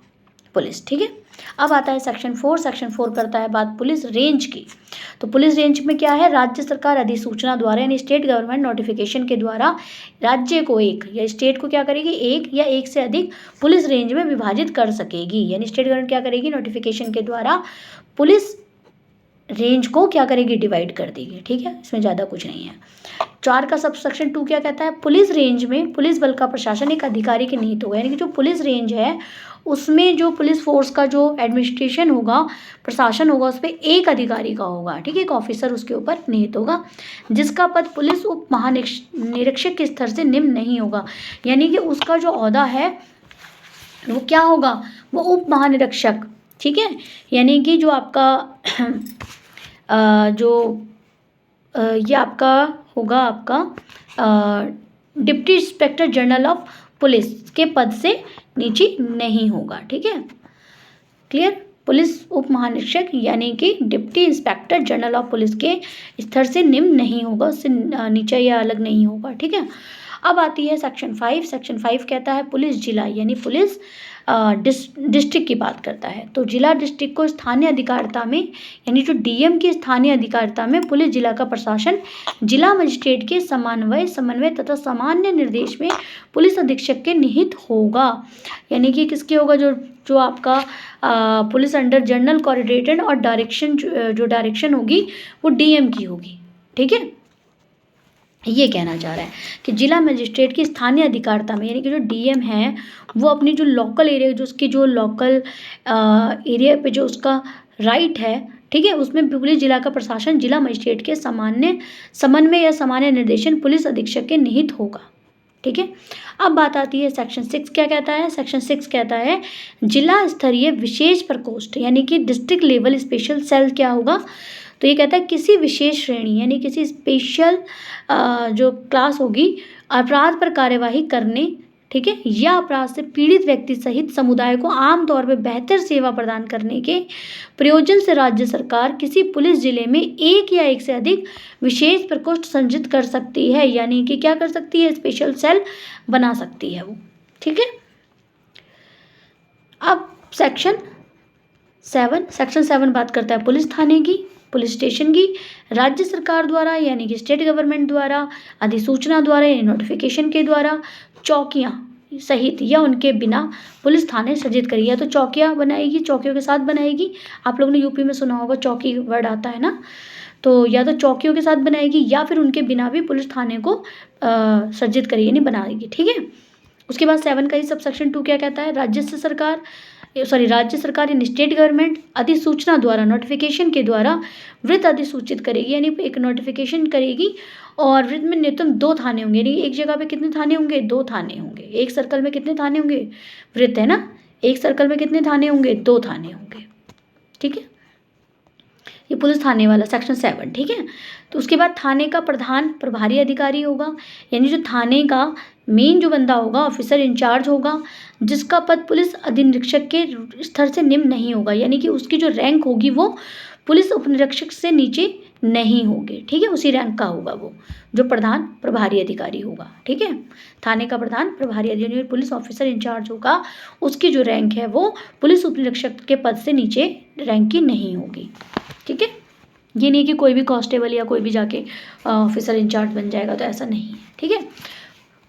पुलिस। ठीक है, अब आता है सेक्शन 4 करता है बात पुलिस रेंज की। तो पुलिस रेंज में क्या है, राज्य सरकार अधिसूचना द्वारा यानी स्टेट गवर्नमेंट नोटिफिकेशन के द्वारा राज्य को एक या स्टेट को क्या करेगी, एक या एक से अधिक पुलिस रेंज में विभाजित कर सकेगी, यानी स्टेट गवर्नमेंट क्या करेगी, नोटिफिकेशन के द्वारा पुलिस रेंज को क्या करेगी, डिवाइड कर देगी। ठीक है, इसमें ज़्यादा कुछ नहीं है। 4 का सबसेक्शन 2 क्या कहता है, पुलिस रेंज में पुलिस बल का प्रशासन एक अधिकारी के निहित होगा, यानी कि जो पुलिस रेंज है उसमें जो पुलिस फोर्स का जो एडमिनिस्ट्रेशन होगा, प्रशासन होगा, उस पर एक अधिकारी का होगा। ठीक है, एक ऑफिसर उसके ऊपर निहित होगा, जिसका पद पुलिस उप महानिरीक्षक के स्तर से निम्न नहीं होगा, यानी कि उसका जो ओहदा है वो क्या होगा, वो उप महानिरीक्षक। ठीक है, यानी कि जो आपका ये आपका होगा आपका deputy inspector general of police के पद से नीचे नहीं होगा। ठीक है, क्लियर। पुलिस उप महानिरीक्षक यानी कि deputy inspector general of police के स्तर से निम्न नहीं होगा, उससे नीचे या अलग नहीं होगा। ठीक है, अब आती है सेक्शन 5। सेक्शन 5 कहता है पुलिस जिला यानी पुलिस डिस्ट्रिक्ट की बात करता है। तो जिला डिस्ट्रिक्ट को स्थानीय अधिकारिता में यानी जो डीएम की स्थानीय अधिकारिता में पुलिस जिला का प्रशासन जिला मजिस्ट्रेट के समन्वय तथा सामान्य निर्देश में पुलिस अधीक्षक के निहित होगा, यानी कि किसके होगा, जो आपका पुलिस अंडर जनरल कोऑर्डिनेटर और डायरेक्शन होगी वो डीएम की होगी। ठीक है, ये कहना चाह रहा है कि जिला मजिस्ट्रेट की स्थानीय अधिकारिता में यानी कि जो डीएम है वो अपनी जो लोकल एरिया, जो उसकी जो लोकल एरिया पे जो उसका राइट है, ठीक है, उसमें पुलिस जिला का प्रशासन जिला मजिस्ट्रेट के समन्वय या सामान्य निर्देशन पुलिस अधीक्षक के निहित होगा। ठीक है, अब बात आती है सेक्शन 6 क्या कहता है। सेक्शन 6 कहता है जिला स्तरीय विशेष प्रकोष्ठ यानी कि डिस्ट्रिक्ट लेवल स्पेशल सेल क्या होगा, तो ये कहता है किसी विशेष श्रेणी यानी किसी स्पेशल जो क्लास होगी अपराध पर कार्यवाही करने, ठीक है, या अपराध से पीड़ित व्यक्ति सहित समुदाय को आमतौर पर बेहतर सेवा प्रदान करने के प्रयोजन से राज्य सरकार किसी पुलिस जिले में एक या एक से अधिक विशेष प्रकोष्ठ संचित कर सकती है, यानी कि क्या कर सकती है, स्पेशल सेल बना सकती है वो। ठीक है, अब सेक्शन 7 बात करता है पुलिस थाने की, पुलिस स्टेशन की, राज्य सरकार द्वारा यानी कि स्टेट गवर्नमेंट द्वारा अधिसूचना द्वारा यानी नोटिफिकेशन के द्वारा चौकियां सहित या उनके बिना पुलिस थाने सृजित करेगी, या तो चौकियां बनाएगी, चौकियों के साथ बनाएगी। आप लोगों ने यूपी में सुना होगा चौकी वर्ड आता है ना, तो या तो चौकियों के साथ बनाएगी या फिर उनके बिना भी पुलिस थाने को सृजित करेगी यानी बनाएगी। ठीक है, उसके बाद 7 का ही सबसेक्शन 2 क्या कहता है, राज्य सरकार यानी स्टेट गवर्नमेंट अधिसूचना द्वारा नोटिफिकेशन के द्वारा वृत्त अधिसूचित करेगी, यानी एक नोटिफिकेशन करेगी और वृत्त में न्यूनतम 2 थाने होंगे, यानी एक जगह पे कितने थाने होंगे, 2 थाने होंगे। एक सर्कल में कितने थाने होंगे, वृत्त है ना, एक सर्कल में कितने थाने होंगे, 2 थाने होंगे। ठीक है, ये पुलिस थाने वाला सेक्शन 7। ठीक है, तो उसके बाद थाने का प्रधान प्रभारी अधिकारी होगा, यानी जो थाने का मेन जो बंदा होगा ऑफिसर इंचार्ज होगा, जिसका पद पुलिस अधीक्षक के स्तर से निम्न नहीं होगा, यानी कि उसकी जो रैंक होगी वो पुलिस उपनिरीक्षक से नीचे नहीं होगी। ठीक है, उसी रैंक का होगा वो जो प्रधान प्रभारी अधिकारी होगा। ठीक है, थाने का प्रधान प्रभारी अधिकारी पुलिस ऑफिसर इंचार्ज होगा, उसकी जो रैंक है वो पुलिस उपनिरीक्षक के पद से नीचे रैंक की नहीं होगी। ठीक है, ये नहीं कि कोई भी कांस्टेबल या कोई भी जाके ऑफिसर इंचार्ज बन जाएगा, तो ऐसा नहीं है। ठीक है,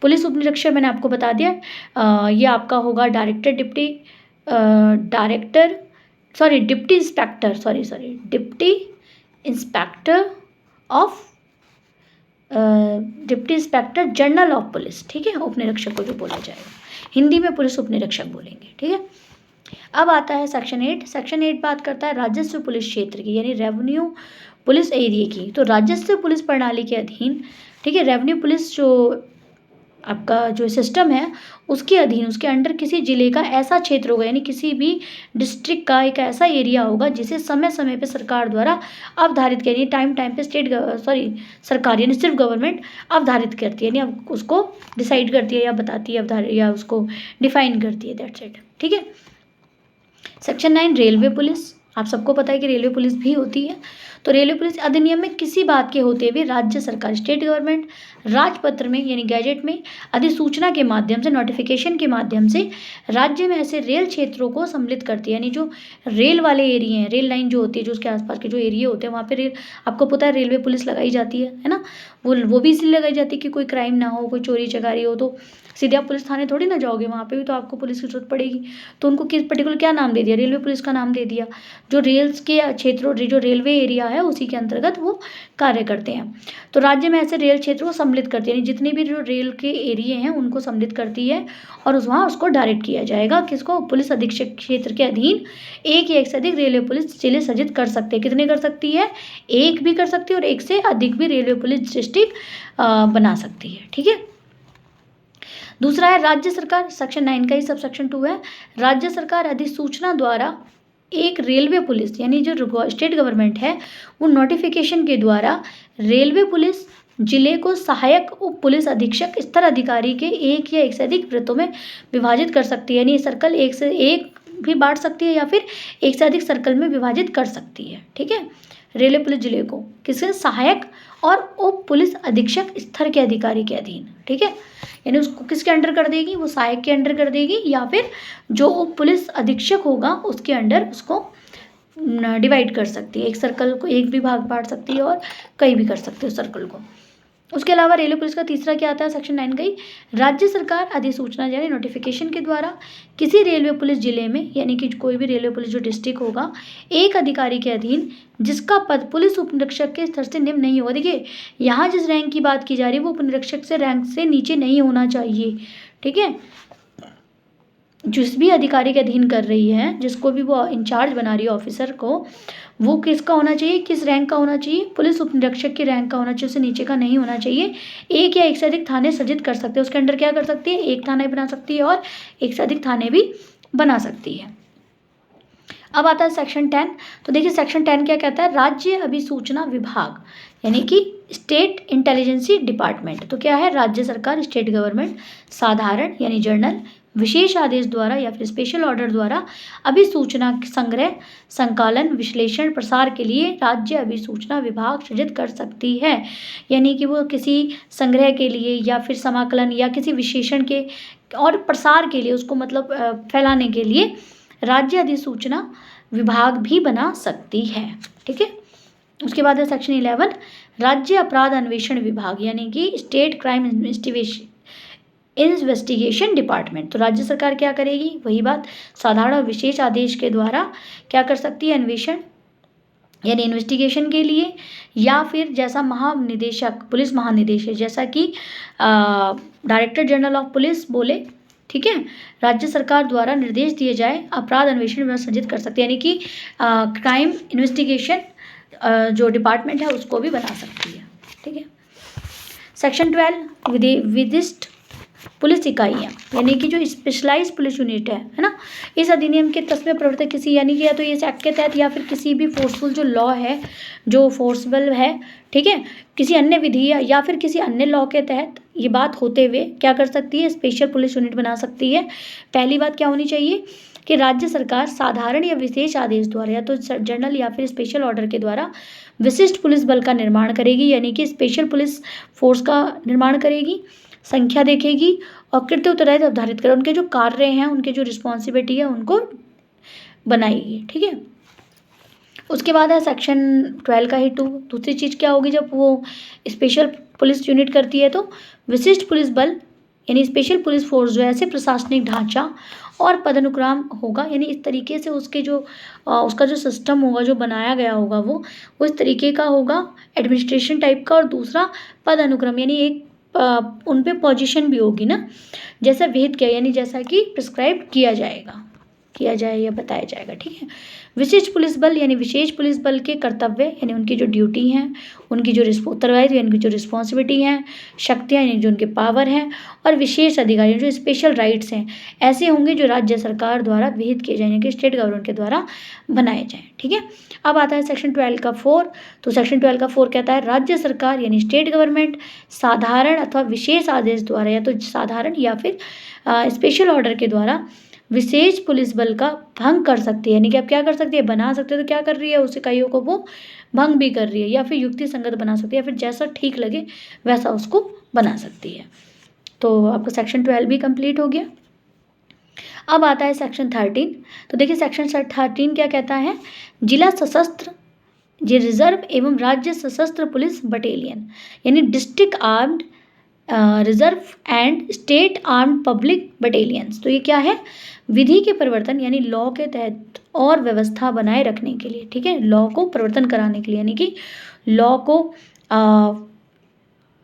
पुलिस उपनिरीक्षक मैंने आपको बता दिया, ये आपका होगा deputy inspector general of police. ठीक है, उपनिरीक्षक को जो बोला जाएगा, हिंदी में पुलिस उपनिरीक्षक बोलेंगे। ठीक है, अब आता है सेक्शन 8। सेक्शन 8 बात करता है राजस्व पुलिस क्षेत्र की यानी रेवेन्यू पुलिस एरिया की। तो राजस्व पुलिस प्रणाली के अधीन, ठीक है, रेवेन्यू पुलिस जो आपका जो सिस्टम है उसके अधीन, उसके अंडर किसी जिले का ऐसा क्षेत्र होगा यानी किसी भी डिस्ट्रिक्ट का एक ऐसा एरिया होगा जिसे समय समय पे सरकार द्वारा अवधारित करिए, टाइम पे सरकार यानी सिर्फ गवर्नमेंट अवधारित करती है, यानी उसको डिसाइड करती है या बताती है अवधारित या उसको डिफाइन करती है, दैट्स इट। ठीक है, सेक्शन 9 रेलवे पुलिस। आप सबको पता है कि रेलवे पुलिस भी होती है। तो रेलवे पुलिस अधिनियम में किसी बात के होते हुए राज्य सरकार स्टेट गवर्नमेंट राजपत्र में यानी गैजेट में अधिसूचना के माध्यम से, नोटिफिकेशन के माध्यम से राज्य में ऐसे रेल क्षेत्रों को सम्मिलित करती है। यानी जो रेल वाले एरिया हैं, रेल लाइन जो होती है, जो उसके आसपास के जो एरिया होते हैं, वहाँ पे रेल, आपको पता है रेलवे पुलिस लगाई जाती है ना। वो भी इसलिए लगाई जाती है कि कोई क्राइम ना हो, कोई चोरी चकारी हो तो सीधे आप पुलिस थाने थोड़ी ना जाओगे, वहाँ पे भी तो आपको पुलिस की जरूरत पड़ेगी। तो उनको किस पर्टिकुलर क्या नाम दे दिया, रेलवे पुलिस का नाम दे दिया। जो रेल्स के क्षेत्रों, जो रेलवे एरिया है उसी के अंतर्गत वो कार्य करते हैं। तो राज्य में ऐसे रेल क्षेत्र को सम्मिलित करती है, यानी जितने भी जो रेल के एरिए हैं उनको सम्मिलित करती है और वहाँ उसको डायरेक्ट किया जाएगा। किसको? पुलिस अधीक्षक क्षेत्र के अधीन एक या एक से अधिक रेलवे पुलिस जिले सृजित कर सकते हैं। कितने कर सकती है? एक भी कर सकती है और एक से अधिक भी रेलवे पुलिस डिस्ट्रिक्ट बना सकती है। ठीक है। दूसरा है राज्य सरकार, सेक्शन 9 का ही सब सेक्शन 2 है। राज्य सरकार अधिसूचना द्वारा एक रेलवे पुलिस, यानी जो स्टेट गवर्नमेंट है वो नोटिफिकेशन के द्वारा रेलवे पुलिस जिले को सहायक उप पुलिस अधीक्षक स्तर अधिकारी के एक या एक से अधिक वृत्तों में विभाजित कर सकती है। यानी सर्कल एक से एक भी बांट सकती है या फिर एक से अधिक सर्कल में विभाजित कर सकती है। ठीक है। रेलवे पुलिस जिले को किसके? सहायक और उप पुलिस अधीक्षक स्तर के अधिकारी के अधीन। ठीक है। यानी उसको किसके अंडर कर देगी? वो सहायक के अंडर कर देगी या फिर जो उप पुलिस अधीक्षक होगा उसके अंडर उसको डिवाइड कर सकती है। एक सर्कल को एक भी भाग बांट सकती है और कई भी कर सकती है उस सर्कल को। उसके अलावा रेलवे पुलिस का तीसरा क्या आता है? सेक्शन 9 का ही, राज्य सरकार अधिसूचना यानी नोटिफिकेशन के द्वारा किसी रेलवे पुलिस जिले में, यानी कि कोई भी रेलवे पुलिस जो डिस्ट्रिक्ट होगा, एक अधिकारी के अधीन जिसका पद पुलिस उप निरीक्षक के स्तर से निम्न नहीं होगा। देखिए यहाँ जिस रैंक की बात की जा रही है वो उप निरीक्षक से रैंक से नीचे नहीं होना चाहिए। ठीक है। जिस भी अधिकारी के अधीन कर रही है, जिसको भी वो इंचार्ज बना रही है ऑफिसर को, वो किसका होना चाहिए? किस रैंक का होना चाहिए? पुलिस उप निरीक्षक के रैंक का होना चाहिए, उससे नीचे का नहीं होना चाहिए। एक या एक से अधिक थाने सृजित कर सकते हैं। उसके अंडर क्या कर सकती है? एक थाना बना सकती है और एक से अधिक थाने भी बना सकती है। अब आता है सेक्शन 10। तो देखिए सेक्शन 10 क्या कहता है? राज्य अभिसूचना विभाग यानी कि स्टेट इंटेलिजेंसी डिपार्टमेंट। तो क्या है? राज्य सरकार, स्टेट गवर्नमेंट, साधारण यानी जर्नल, विशेष आदेश द्वारा या फिर स्पेशल ऑर्डर द्वारा अभिसूचना संग्रह, संकालन, विश्लेषण, प्रसार के लिए राज्य अभिसूचना विभाग सृजित कर सकती है। यानी कि वो किसी संग्रह के लिए या फिर समाकलन या किसी विशेषण के और प्रसार के लिए, उसको मतलब फैलाने के लिए राज्य अधिसूचना विभाग भी बना सकती है। ठीक है। उसके बाद है सेक्शन 11, राज्य अपराध अन्वेषण विभाग यानी कि स्टेट क्राइम इन्वेस्टिगेशन डिपार्टमेंट। तो राज्य सरकार क्या करेगी? वही बात, साधारण और विशेष आदेश के द्वारा क्या कर सकती है? अन्वेषण यानी इन्वेस्टिगेशन के लिए, या फिर जैसा महानिदेशक, पुलिस महानिदेशक, जैसा कि डायरेक्टर जनरल ऑफ पुलिस बोले, ठीक है, राज्य सरकार द्वारा निर्देश दिए जाए, अपराध अन्वेषण में सृजित कर सकती है। यानी कि क्राइम इन्वेस्टिगेशन जो डिपार्टमेंट है उसको भी बना सकती है। ठीक है। सेक्शन 12, विशिष्ट पुलिस इकाइयाँ यानी कि जो स्पेशलाइज्ड पुलिस यूनिट है ना, इस अधिनियम के तस्में प्रवर्तक किसी, यानी कि या तो इस एक्ट के तहत या फिर किसी भी फोर्सफुल जो लॉ है, जो फोर्सबल है, ठीक है, किसी अन्य विधि या फिर किसी अन्य लॉ के तहत ये बात होते हुए क्या कर सकती है? स्पेशल पुलिस यूनिट बना सकती है। पहली बात क्या होनी चाहिए कि राज्य सरकार साधारण या विशेष आदेश द्वारा या तो जनरल या फिर स्पेशल ऑर्डर के द्वारा विशिष्ट पुलिस बल का निर्माण करेगी, यानी कि स्पेशल पुलिस फोर्स का निर्माण करेगी, संख्या देखेगी और कृत्य उत्तरदायित्व निर्धारित करें, उनके जो कार्य हैं, उनके जो रिस्पॉन्सिबिलिटी है उनको बनाएगी। ठीक है। उसके बाद है सेक्शन 12 का ही 2। दूसरी चीज़ क्या होगी? जब वो स्पेशल पुलिस यूनिट करती है तो विशिष्ट पुलिस बल यानी स्पेशल पुलिस फोर्स जो है ऐसे प्रशासनिक ढांचा और पदानुक्रम होगा, यानी इस तरीके से उसके जो उसका जो सिस्टम होगा, जो बनाया गया होगा वो इस तरीके का होगा, एडमिनिस्ट्रेशन टाइप का, और दूसरा पद अनुक्रम यानी एक उन पे पोजीशन भी होगी ना, जैसा विहित किया यानी जैसा कि प्रिस्क्राइब किया जाए या बताया जाएगा। ठीक है। विशिष्ट पुलिस बल यानी विशेष पुलिस बल के कर्तव्य यानी उनकी जो ड्यूटी हैं, उनकी जो उत्तरदायित्व यानी जो रिस्पॉन्सिबिलिटी हैं, शक्तियाँ यानी जो उनके पावर हैं, और विशेष अधिकारी जो स्पेशल राइट्स हैं, ऐसे होंगे जो राज्य सरकार द्वारा विहित किए जाएंगे, कि स्टेट गवर्नमेंट के द्वारा बनाए जाएँ। ठीक है। अब आता है सेक्शन 12 का 4। तो सेक्शन 12 का 4 कहता है राज्य सरकार यानी स्टेट गवर्नमेंट साधारण अथवा विशेष आदेश द्वारा या तो साधारण या फिर स्पेशल ऑर्डर के द्वारा विशेष पुलिस बल का भंग कर सकती है। यानी कि आप क्या कर सकती है? बना सकते हो। तो क्या कर रही है? उस इकाइयों को वो भंग भी कर रही है या फिर युक्ति संगत बना सकती है, या फिर जैसा ठीक लगे वैसा उसको बना सकती है। तो आपका सेक्शन 12 भी कंप्लीट हो गया। अब आता है सेक्शन 13। तो देखिए सेक्शन 13 क्या कहता है, जिला सशस्त्र रिजर्व एवं राज्य सशस्त्र पुलिस बटालियन यानी district armed reserve and state armed public battalions. तो ये क्या है, विधि के परिवर्तन यानी लॉ के तहत और व्यवस्था बनाए रखने के लिए, ठीक है, लॉ को परिवर्तन कराने के लिए, यानी कि लॉ को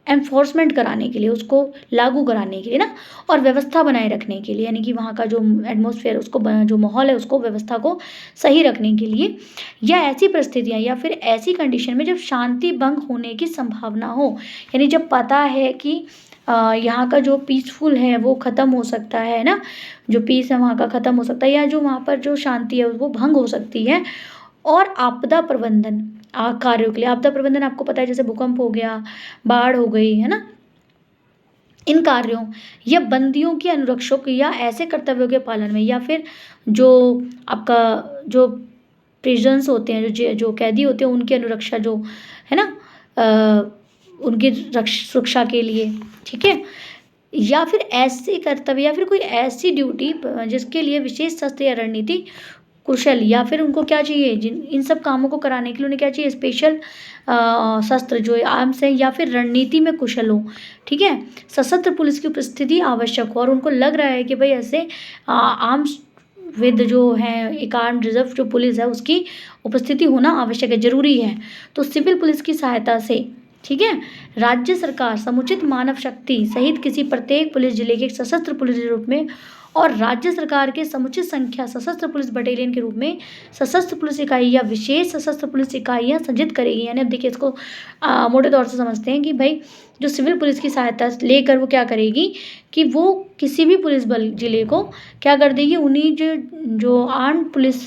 एनफोर्समेंट कराने के लिए, उसको लागू कराने के लिए ना, और व्यवस्था बनाए रखने के लिए, यानी कि वहाँ का जो एटमॉस्फेयर, उसको जो माहौल है, उसको व्यवस्था को सही रखने के लिए, या ऐसी परिस्थितियाँ या फिर ऐसी कंडीशन में जब शांति भंग होने की संभावना हो, यानी जब पता है कि यहाँ का जो पीसफुल है वो ख़त्म हो सकता है ना, जो पीस है वहाँ का ख़त्म हो सकता है, या जो वहाँ पर जो शांति है वो भंग हो सकती है, और आपदा प्रबंधन कार्यों के लिए, आपदा प्रबंधन आपको पता है जैसे भूकंप हो गया, बाढ़ हो गई, है ना, इन कार्यों या बंदियों की अनुरक्षक या ऐसे कर्तव्यों के पालन में, या फिर जो आपका जो प्रिजन्स होते हैं, जो कैदी होते हैं, उनकी अनुरक्षा जो है ना, उनकी सुरक्षा के लिए, ठीक है, या फिर ऐसे कर्तव्य या फिर कोई ऐसी ड्यूटी जिसके लिए विशेष शस्त्र या रणनीति कुशल, या फिर उनको क्या चाहिए, जिन इन सब कामों को कराने के लिए उन्हें क्या चाहिए, स्पेशल शस्त्र जो आर्म्स है, या फिर रणनीति में कुशल हो, ठीक है, सशस्त्र पुलिस की उपस्थिति आवश्यक हो, और उनको लग रहा है कि भाई ऐसे आर्म्स विद जो है एक आर्म रिजर्व जो पुलिस है उसकी उपस्थिति होना आवश्यक है, जरूरी है, तो सिविल पुलिस की सहायता से, ठीक है, राज्य सरकार समुचित मानव शक्ति सहित किसी प्रत्येक पुलिस जिले के सशस्त्र पुलिस के रूप में और राज्य सरकार के समुचित संख्या सशस्त्र पुलिस बटालियन के रूप में सशस्त्र पुलिस इकाई या विशेष सशस्त्र पुलिस इकाइयाँ संजित करेगी। यानी अब देखिए इसको मोटे तौर से समझते हैं कि भाई जो सिविल पुलिस की सहायता लेकर वो क्या करेगी कि वो किसी भी पुलिस बल जिले को क्या कर देगी, उन्हीं जो आर्म पुलिस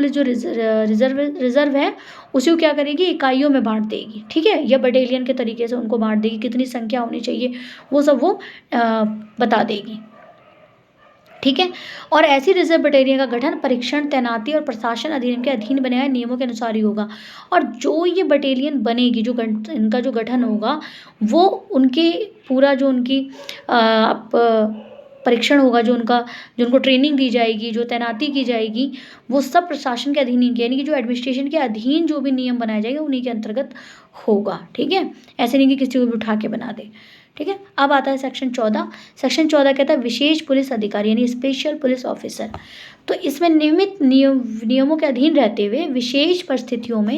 जो रिजर्व है उसी को क्या करेगी, इकाइयों में बांट देगी, ठीक है, या बटालियन के तरीके से उनको बांट देगी, कितनी संख्या होनी चाहिए वो सब वो बता देगी, ठीक है। और ऐसी रिजर्व बटालियन का गठन परीक्षण, तैनाती और प्रशासन अधिनियम के अधीन बनाए नियमों के अनुसार ही होगा। और जो ये बटालियन बनेगी, जो इनका जो गठन होगा वो उनके पूरा जो उनकी परीक्षण होगा, जो उनको ट्रेनिंग दी जाएगी, जो तैनाती की जाएगी, वो सब प्रशासन के अधीन ही, यानी कि जो एडमिनिस्ट्रेशन के अधीन जो भी नियम बनाए जाएंगे उन्हीं के अंतर्गत होगा, ठीक है, ऐसे नहीं कि किसी को भी उठा के बना दे, ठीक है। अब आता है सेक्शन 14। सेक्शन 14 कहता है विशेष पुलिस अधिकारी यानी स्पेशल पुलिस ऑफिसर। तो इसमें नियमित नियमों के अधीन रहते हुए विशेष परिस्थितियों में,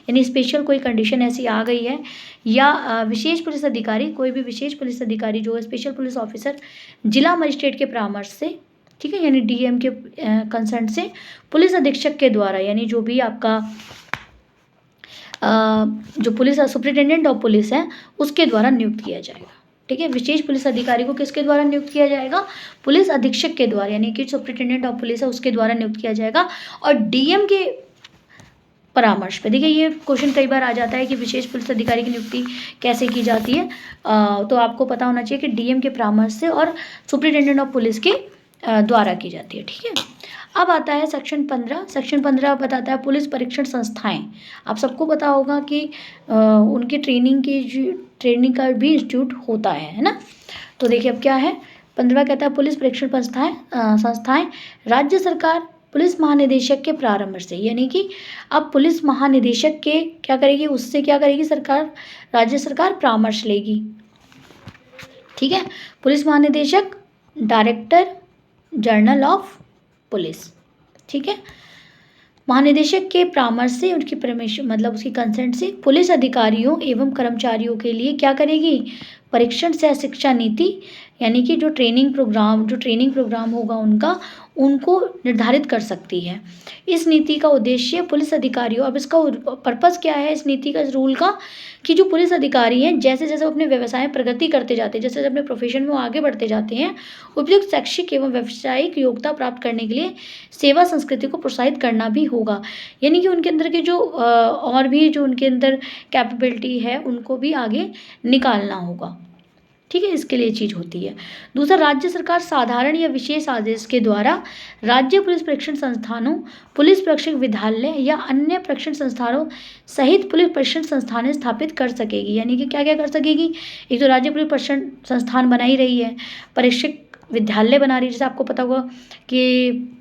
यानी स्पेशल कोई कंडीशन ऐसी आ गई है, या विशेष पुलिस अधिकारी, कोई भी विशेष पुलिस अधिकारी जो है स्पेशल पुलिस ऑफिसर जिला मजिस्ट्रेट के परामर्श से, ठीक है, यानी डीएम के कंसर्न से पुलिस अधीक्षक के द्वारा, यानी जो भी आपका जो पुलिस सुपरिटेंडेंट ऑफ पुलिस है उसके द्वारा नियुक्त किया जाएगा, ठीक है। विशेष पुलिस अधिकारी को किसके द्वारा नियुक्त किया जाएगा, पुलिस अधीक्षक के द्वारा, यानी कि सुपरिटेंडेंट ऑफ पुलिस है उसके द्वारा नियुक्त किया जाएगा। और डीएम के परामर्श पे, देखिए ये क्वेश्चन कई बार आ जाता है कि विशेष पुलिस अधिकारी की नियुक्ति कैसे की जाती है, तो आपको पता होना चाहिए कि डीएम के परामर्श से और सुपरिटेंडेंट ऑफ पुलिस के द्वारा की जाती है, ठीक है। अब आता है सेक्शन 15। सेक्शन 15 बताता है पुलिस परीक्षण संस्थाएं। आप सबको पता होगा कि उनकी ट्रेनिंग का भी इंस्टीट्यूट होता है ना। तो देखिए अब क्या है, 15 कहता है पुलिस परीक्षण संस्थाएं राज्य सरकार पुलिस महानिदेशक के परामर्श से, यानी कि अब पुलिस महानिदेशक के क्या करेगी, उससे क्या करेगी सरकार, राज्य सरकार परामर्श लेगी, ठीक है। पुलिस महानिदेशक डायरेक्टर जनरल ऑफ पुलिस, ठीक है, महानिदेशक के परामर्श से, उनकी परमिशन मतलब उसकी कंसेंट से पुलिस अधिकारियों एवं कर्मचारियों के लिए क्या करेगी, परीक्षण सह शिक्षा नीति, यानी कि जो ट्रेनिंग प्रोग्राम होगा उनको निर्धारित कर सकती है। इस नीति का उद्देश्य पुलिस अधिकारियों, अब इसका पर्पस क्या है इस नीति का, इस रूल का, कि जो पुलिस अधिकारी हैं जैसे जैसे अपने व्यवसाय में प्रगति करते जाते हैं, जैसे जैसे अपने प्रोफेशन में आगे बढ़ते जाते हैं, उपयुक्त शैक्षिक एवं व्यावसायिक योग्यता प्राप्त करने के लिए सेवा संस्कृति को प्रोत्साहित करना भी होगा। यानी कि उनके अंदर के जो और भी जो उनके अंदर कैपेबिलिटी है उनको भी आगे निकालना होगा, ठीक है, इसके लिए चीज़ होती है। दूसरा, राज्य सरकार साधारण या विशेष आदेश के द्वारा राज्य पुलिस प्रशिक्षण संस्थानों, पुलिस प्रशिक्षण विद्यालय या अन्य प्रशिक्षण संस्थानों सहित पुलिस प्रशिक्षण संस्थानें स्थापित कर सकेगी। यानी कि क्या क्या कर सकेगी? एक तो राज्य पुलिस प्रशिक्षण संस्थान बना ही रही है, प्रशिक्षक विद्यालय बना रही है, जैसे आपको पता होगा कि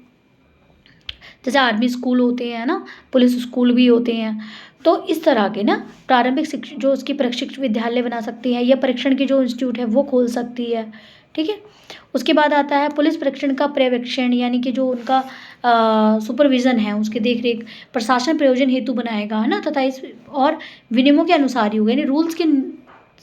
जैसे आर्मी स्कूल होते हैं ना, पुलिस स्कूल भी होते हैं, तो इस तरह के ना प्रारंभिक शिक्षा जो उसकी प्रशिक्षण विद्यालय बना सकती है, या परीक्षण की जो इंस्टीट्यूट है वो खोल सकती है। ठीक है, उसके बाद आता है पुलिस प्रशिक्षण का पर्यवेक्षण, यानी कि जो उनका सुपरविज़न है, उसकी देख रेख प्रशासन प्रयोजन हेतु बनाएगा, है ना, तथा इस और विनियमों के अनुसार ही होगा, यानी रूल्स के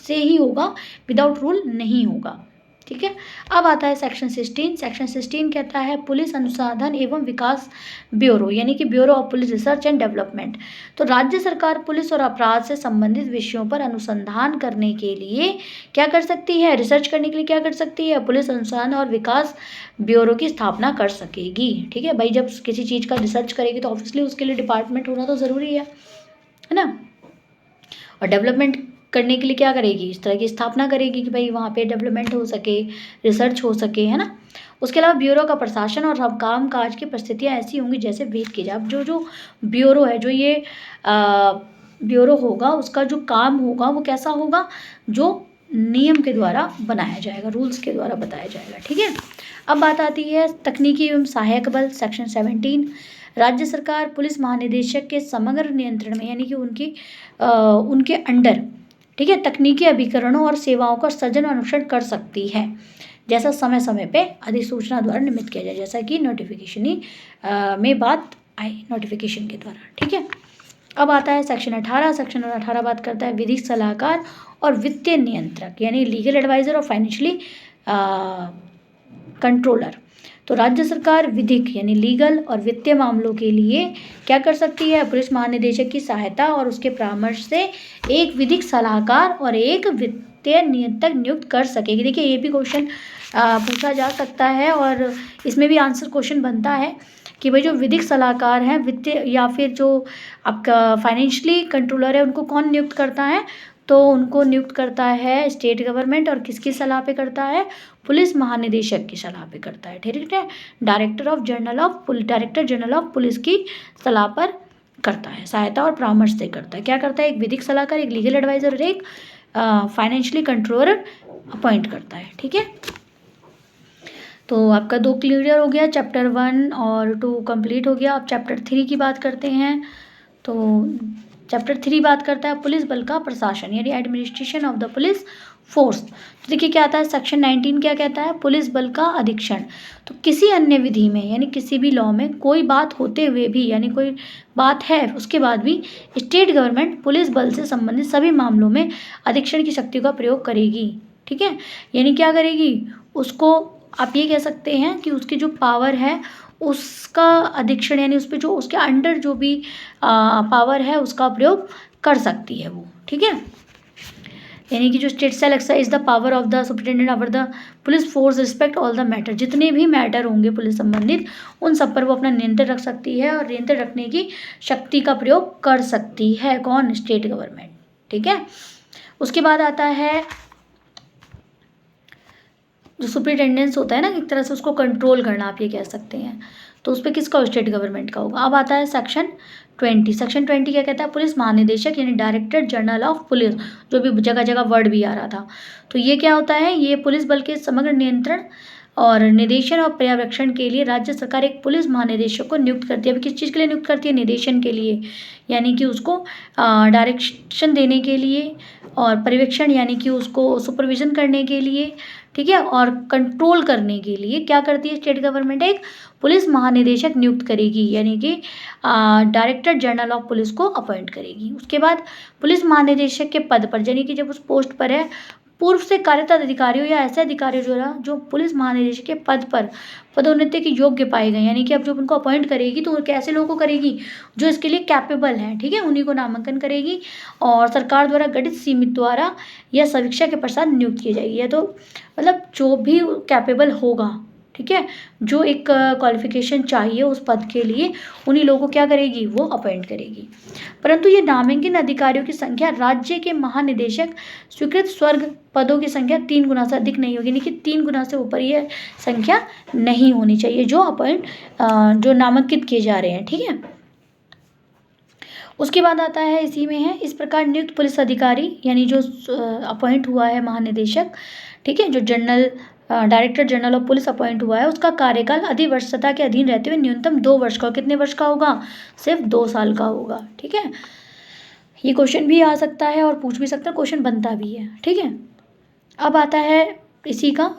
से ही होगा, विदाउट रूल नहीं होगा। ठीक है, अब आता है सेक्शन 16। सेक्शन 16 कहता है पुलिस अनुसंधान एवं विकास ब्यूरो, यानी कि bureau of police research and development. तो राज्य सरकार पुलिस और अपराध से संबंधित विषयों पर अनुसंधान करने के लिए क्या कर सकती है? रिसर्च करने के लिए क्या कर सकती है? पुलिस अनुसंधान और विकास ब्यूरो की स्थापना कर सकेगी। ठीक है भाई, जब किसी चीज़ का रिसर्च करेगी तो ऑब्वियसली उसके लिए डिपार्टमेंट होना तो ज़रूरी है ना। और डेवलपमेंट करने के लिए क्या करेगी? इस तरह की स्थापना करेगी कि भाई वहाँ पे डेवलपमेंट हो सके, रिसर्च हो सके, है ना। उसके अलावा ब्यूरो का प्रशासन और काम काज की परिस्थितियाँ ऐसी होंगी जैसे भेद की जाए। अब जो ब्यूरो है, जो ये ब्यूरो होगा, उसका जो काम होगा वो कैसा होगा? जो नियम के द्वारा बनाया जाएगा, रूल्स के द्वारा बताया जाएगा। ठीक है, अब बात आती है तकनीकी एवं सहायक बल, सेक्शन 17। राज्य सरकार पुलिस महानिदेशक के समग्र नियंत्रण में, यानी कि उनके अंडर, ठीक है, तकनीकी अभिकरणों और सेवाओं का सजन अनुसरण कर सकती है, जैसा समय समय पे अधिसूचना द्वारा नियमित किया जाए, जैसा कि नोटिफिकेशन ही में बात आई, नोटिफिकेशन के द्वारा। ठीक है, अब आता है सेक्शन 18। सेक्शन 18 बात करता है विधिक सलाहकार और वित्तीय नियंत्रक, यानी लीगल एडवाइजर और फाइनेंशियली कंट्रोलर। तो राज्य सरकार विधिक यानी लीगल और वित्तीय मामलों के लिए क्या कर सकती है? पुलिस महानिदेशक की सहायता और उसके परामर्श से एक विधिक सलाहकार और एक वित्तीय नियंत्रक नियुक्त कर सकेगी। देखिए, ये भी क्वेश्चन पूछा जा सकता है और इसमें भी आंसर क्वेश्चन बनता है कि भाई जो विधिक सलाहकार हैं, वित्तीय या फिर जो आपका फाइनेंशियली कंट्रोलर है, उनको कौन नियुक्त करता है? तो उनको नियुक्त करता है स्टेट गवर्नमेंट, और किसकी सलाह पे करता है? पुलिस महानिदेशक की सलाह पे करता है। ठीक है, डायरेक्टर जनरल ऑफ पुलिस की सलाह पर करता है, सहायता और परामर्श से करता है। क्या करता है? एक विधिक सलाहकार, एक लीगल एडवाइजर और एक फाइनेंशियली कंट्रोलर अपॉइंट करता है। ठीक है, तो आपका 2 क्लियर हो गया, चैप्टर 1 और 2 कंप्लीट हो गया। अब चैप्टर 3 की बात करते हैं। तो चैप्टर 3 बात करता है पुलिस बल का प्रशासन, यानी administration of the police force. तो देखिए क्या आता है, सेक्शन 19 क्या कहता है? पुलिस बल का अधीक्षण। तो किसी अन्य विधि में, यानी किसी भी लॉ में कोई बात होते हुए भी, यानी कोई बात है उसके बाद भी स्टेट गवर्नमेंट पुलिस बल से संबंधित सभी मामलों में अधीक्षण की शक्ति का प्रयोग करेगी। ठीक है, यानी क्या करेगी? उसको आप ये कह सकते हैं कि उसकी जो पावर है उसका अधीक्षण, यानी उस पर जो उसके अंडर जो भी पावर है उसका प्रयोग कर सकती है वो। ठीक है, यानी कि जो state shall exercise the power of the superintendent over the police force respect all the matter, जितने भी मैटर होंगे पुलिस संबंधित उन सब पर वो अपना नियंत्रण रख सकती है और नियंत्रण रखने की शक्ति का प्रयोग कर सकती है। कौन? State government. ठीक है, उसके बाद आता है जो सुपरिटेंडेंस होता है ना, एक तरह से उसको कंट्रोल करना, आप ये कह सकते हैं, तो उस पर किसका? स्टेट गवर्नमेंट का होगा। अब आता है सेक्शन 20। सेक्शन 20 क्या कहता है? पुलिस महानिदेशक यानी डायरेक्टर जनरल ऑफ पुलिस, जो भी जगह जगह वर्ड भी आ रहा था, तो ये क्या होता है? ये पुलिस बल के समग्र नियंत्रण और निदेशन और पर्यवेक्षण के लिए राज्य सरकार एक पुलिस महानिदेशक को नियुक्त करती है। अब किस चीज़ के लिए नियुक्त करती है? निदेशन के लिए, यानी कि उसको डायरेक्शन देने के लिए, और पर्यवेक्षण यानी कि उसको सुपरविजन करने के लिए, ठीक है, और कंट्रोल करने के लिए क्या करती है स्टेट गवर्नमेंट? एक पुलिस महानिदेशक नियुक्त करेगी, यानी कि डायरेक्टर जनरल ऑफ पुलिस को अपॉइंट करेगी। उसके बाद पुलिस महानिदेशक के पद पर, यानी कि जब उस पोस्ट पर है, पूर्व से कार्यरत अधिकारियों या ऐसे अधिकारी जो पुलिस महानिदेशक के पद पर पदोन्नति के योग्य पाए गए, यानी कि अब जब उनको अपॉइंट करेगी तो कैसे लोगों को करेगी? जो इसके लिए कैपेबल हैं। ठीक है, उन्हीं को नामांकन करेगी और सरकार द्वारा गठित सीमित द्वारा या समीक्षा के पश्चात नियुक्त की जाएगी। या तो मतलब जो भी कैपेबल होगा, ठीक है, जो एक क्वालिफिकेशन चाहिए उस पद के लिए, उन्हीं लोगों को क्या करेगी, वो अपॉइंट करेगी। परंतु ये नामांकित अधिकारियों की संख्या राज्य के महानिदेशक स्वीकृत स्वर्ग पदों की संख्या 3 गुना से अधिक नहीं होगी, यानी कि 3 गुना से ऊपर ये संख्या नहीं होनी चाहिए जो जो नामांकित किए जा रहे हैं। ठीक है, उसके बाद आता है, इसी में है, इस प्रकार नियुक्त पुलिस अधिकारी यानी जो अपॉइंट हुआ है महानिदेशक, ठीक है, जो director general of police appoint हुआ है, उसका कार्यकाल अधिवर्षता के अधीन रहते हुए न्यूनतम 2 वर्ष का। कितने वर्ष का होगा, सिर्फ 2 साल का होगा। ठीक है, ये क्वेश्चन भी आ सकता है और पूछ भी सकता है, क्वेश्चन बनता भी है। ठीक है, अब आता है इसी का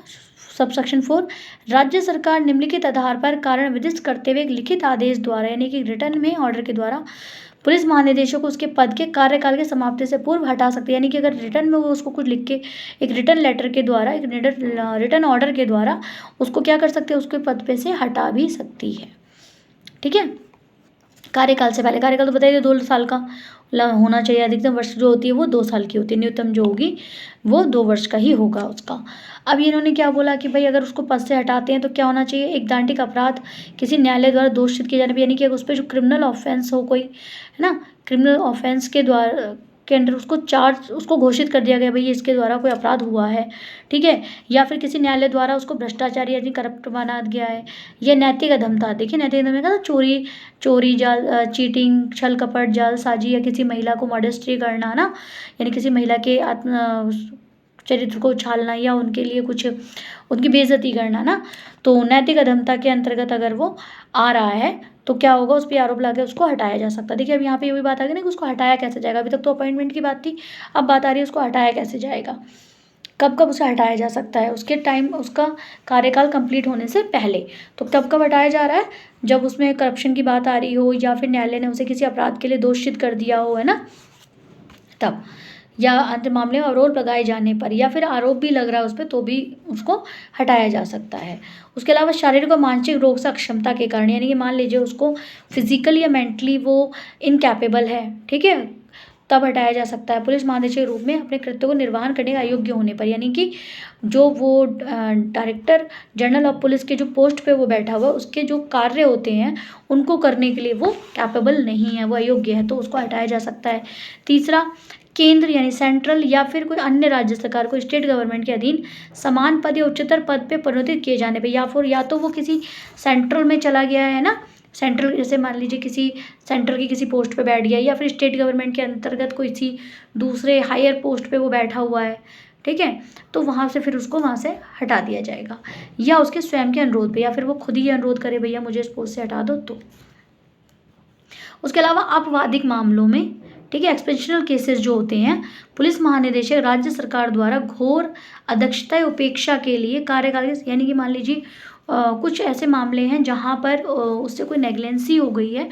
सबसेक्शन 4, राज्य सरकार निम्नलिखित आधार पर कारण विदिष्ट करते हुए एक लिखित आदेश द्वारा यानी कि रिटर्न में ऑर्डर के द्वारा पुलिस महानिदेशक को उसके पद के कार्यकाल के समाप्ति से पूर्व हटा सकते हैं। यानी कि अगर रिटर्न में वो उसको कुछ लिख के एक रिटर्न लेटर के द्वारा, एक रिटर्न ऑर्डर के द्वारा उसको क्या कर सकते हैं, उसके पद पे से हटा भी सकती है। ठीक है, कार्यकाल से पहले, कार्यकाल तो बताइए 2 साल का होना चाहिए, अधिकतम वर्ष जो होती है वो 2 साल की होती है, न्यूनतम जो होगी वो 2 वर्ष का ही होगा उसका। अब ये इन्होंने क्या बोला कि भाई अगर उसको पद से हटाते हैं तो क्या होना चाहिए, एक दंडिक अपराध किसी न्यायालय द्वारा दोषित किए जाने पर, यानी कि अगर उस पर जो क्रिमिनल ऑफेंस हो कोई, है ना, क्रिमिनल ऑफेंस के द्वारा के अंडर उसको घोषित कर दिया गया भाई इसके द्वारा कोई अपराध हुआ है। ठीक है, या फिर किसी न्यायालय द्वारा उसको भ्रष्टाचारी यानी करप्ट बना दिया है, यह नैतिक अधमता। देखिए नैतिक अधमता का चोरी जाल चीटिंग छल कपट जालसाजी या किसी महिला को मॉडेस्टी करना ना, यानी किसी महिला के चरित्र को उछालना या उनके लिए कुछ उनकी बेइज्जती करना ना, तो नैतिक अधमता के अंतर्गत अगर वो आ रहा है तो क्या होगा, उस पर आरोप लगा के उसको हटाया जा सकता है। देखिए अब यहाँ पे ये भी बात आ गई ना कि उसको हटाया कैसे जाएगा, अभी तक तो अपॉइंटमेंट की बात थी, अब बात आ रही है उसको हटाया कैसे जाएगा, कब कब उसे हटाया जा सकता है, उसके टाइम उसका कार्यकाल कंप्लीट होने से पहले। तो कब हटाया जा रहा है, जब उसमें करप्शन की बात आ रही हो या फिर न्यायालय ने उसे किसी अपराध के लिए दोषित कर दिया हो, है ना, तब, या अंत मामले में आरोप लगाए जाने पर, या फिर आरोप भी लग रहा है उस पर तो भी उसको हटाया जा सकता है। उसके अलावा शारीरिक और मानसिक रोग से अक्षमता के कारण, यानी कि मान लीजिए उसको फिजिकली या मेंटली वो इनकैपेबल है, ठीक है, तब हटाया जा सकता है। पुलिस महानिदेशक के रूप में अपने कृत्य को निर्वहन करने का अयोग्य होने पर, यानी कि जो वो डायरेक्टर जनरल ऑफ पुलिस के जो पोस्ट पे वो बैठा हुआ है उसके जो कार्य होते हैं उनको करने के लिए वो कैपेबल नहीं है, वो अयोग्य है, तो उसको हटाया जा सकता है। तीसरा, केंद्र यानी सेंट्रल या फिर कोई अन्य राज्य सरकार को स्टेट गवर्नमेंट के अधीन समान पद या उच्चतर पद पे प्रोन्नति किए जाने पे, या तो वो किसी सेंट्रल में चला गया है ना, सेंट्रल जैसे मान लीजिए किसी सेंट्रल की किसी पोस्ट पे बैठ गया, या फिर स्टेट गवर्नमेंट के अंतर्गत कोई सी दूसरे हायर पोस्ट पे वो बैठा हुआ है, ठीक है, तो वहाँ से फिर उसको वहाँ से हटा दिया जाएगा, या उसके स्वयं के अनुरोध पे, या फिर वो खुद ही अनुरोध करे भैया मुझे इस पोस्ट से हटा दो तो। उसके अलावा आपवादिक मामलों में, ठीक है, एक्सेप्शनल केसेस जो होते हैं, पुलिस महानिदेशक राज्य सरकार द्वारा घोर अदक्षता या उपेक्षा के लिए कार्यकाल, यानी कि मान लीजिए कुछ ऐसे मामले हैं जहाँ पर उससे कोई नेग्लेंसी हो गई है,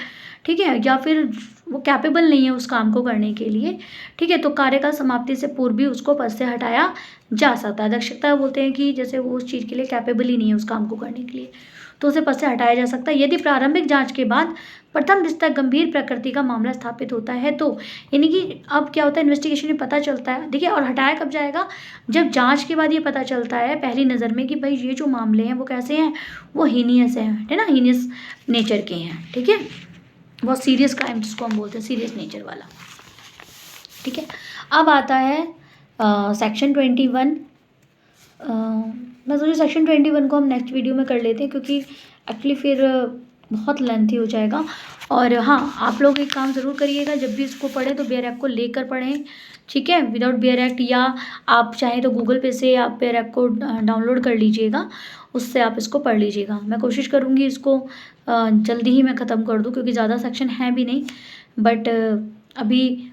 ठीक है, या फिर वो कैपेबल नहीं है उस काम को करने के लिए, ठीक है, तो कार्यकाल समाप्ति से पूर्व भी उसको पद से हटाया जा सकता है। अदक्षता बोलते हैं कि जैसे वो उस चीज़ के लिए कैपेबल ही नहीं है उस काम को करने के लिए, तो उसे पद से हटाया जा सकता है। यदि प्रारंभिक जांच के बाद प्रथम दृष्टया गंभीर प्रकृति का मामला स्थापित होता है तो, यानी कि अब क्या होता है इन्वेस्टिगेशन में पता चलता है, देखिए, और हटाया कब जाएगा, जब जांच के बाद ये पता चलता है पहली नज़र में कि भाई ये जो मामले हैं वो कैसे हैं, वो हीनियस हैं, है ना, हीनियस नेचर के हैं, ठीक है, बहुत सीरियस क्राइम जिसको हम बोलते हैं, सीरियस नेचर वाला, ठीक है। अब आता है सेक्शन 21। मैं सोचूँ सेक्शन 21 को हम नेक्स्ट वीडियो में कर लेते हैं क्योंकि एक्चुअली फिर बहुत लेंथी हो जाएगा। और हाँ, आप लोग एक काम ज़रूर करिएगा, जब भी इसको पढ़ें तो बेयर ऐप को लेकर पढ़ें, ठीक है, विदाउट बेयर एक्ट, या आप चाहें तो गूगल पे से आप बेयर ऐप को डाउनलोड कर लीजिएगा, उससे आप इसको पढ़ लीजिएगा। मैं कोशिश करूँगी इसको जल्दी ही मैं ख़त्म कर दूँ क्योंकि ज़्यादा सेक्शन है भी नहीं, बट अभी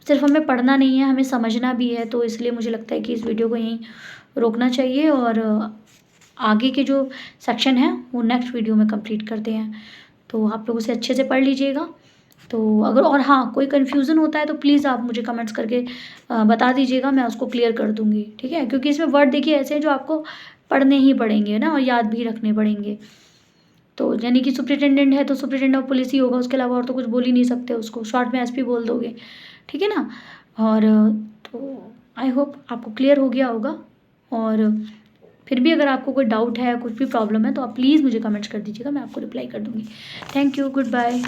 सिर्फ हमें पढ़ना नहीं है, हमें समझना भी है, तो इसलिए मुझे लगता है कि इस वीडियो को यहीं रोकना चाहिए और आगे के जो सेक्शन हैं वो नेक्स्ट वीडियो में कंप्लीट करते हैं। तो आप लोग उसे अच्छे से पढ़ लीजिएगा। तो अगर और हाँ कोई कन्फ्यूज़न होता है तो प्लीज़ आप मुझे कमेंट्स करके बता दीजिएगा, मैं उसको क्लियर कर दूँगी, ठीक है, क्योंकि इसमें वर्ड देखिए ऐसे हैं जो आपको पढ़ने ही पड़ेंगे ना और याद भी रखने पड़ेंगे। तो यानी कि सुपरिटेंडेंट है तो सुपरिटेंडेंट ऑफ पुलिस ही होगा, उसके अलावा और तो कुछ बोल ही नहीं सकते उसको, शॉर्ट में एसपी बोल दोगे, ठीक है ना। और तो आई होप आपको क्लियर हो गया होगा। और फिर भी अगर आपको कोई डाउट है, कुछ भी प्रॉब्लम है, तो आप प्लीज़ मुझे कमेंट्स कर दीजिएगा, मैं आपको रिप्लाई कर दूँगी। Thank you, good bye.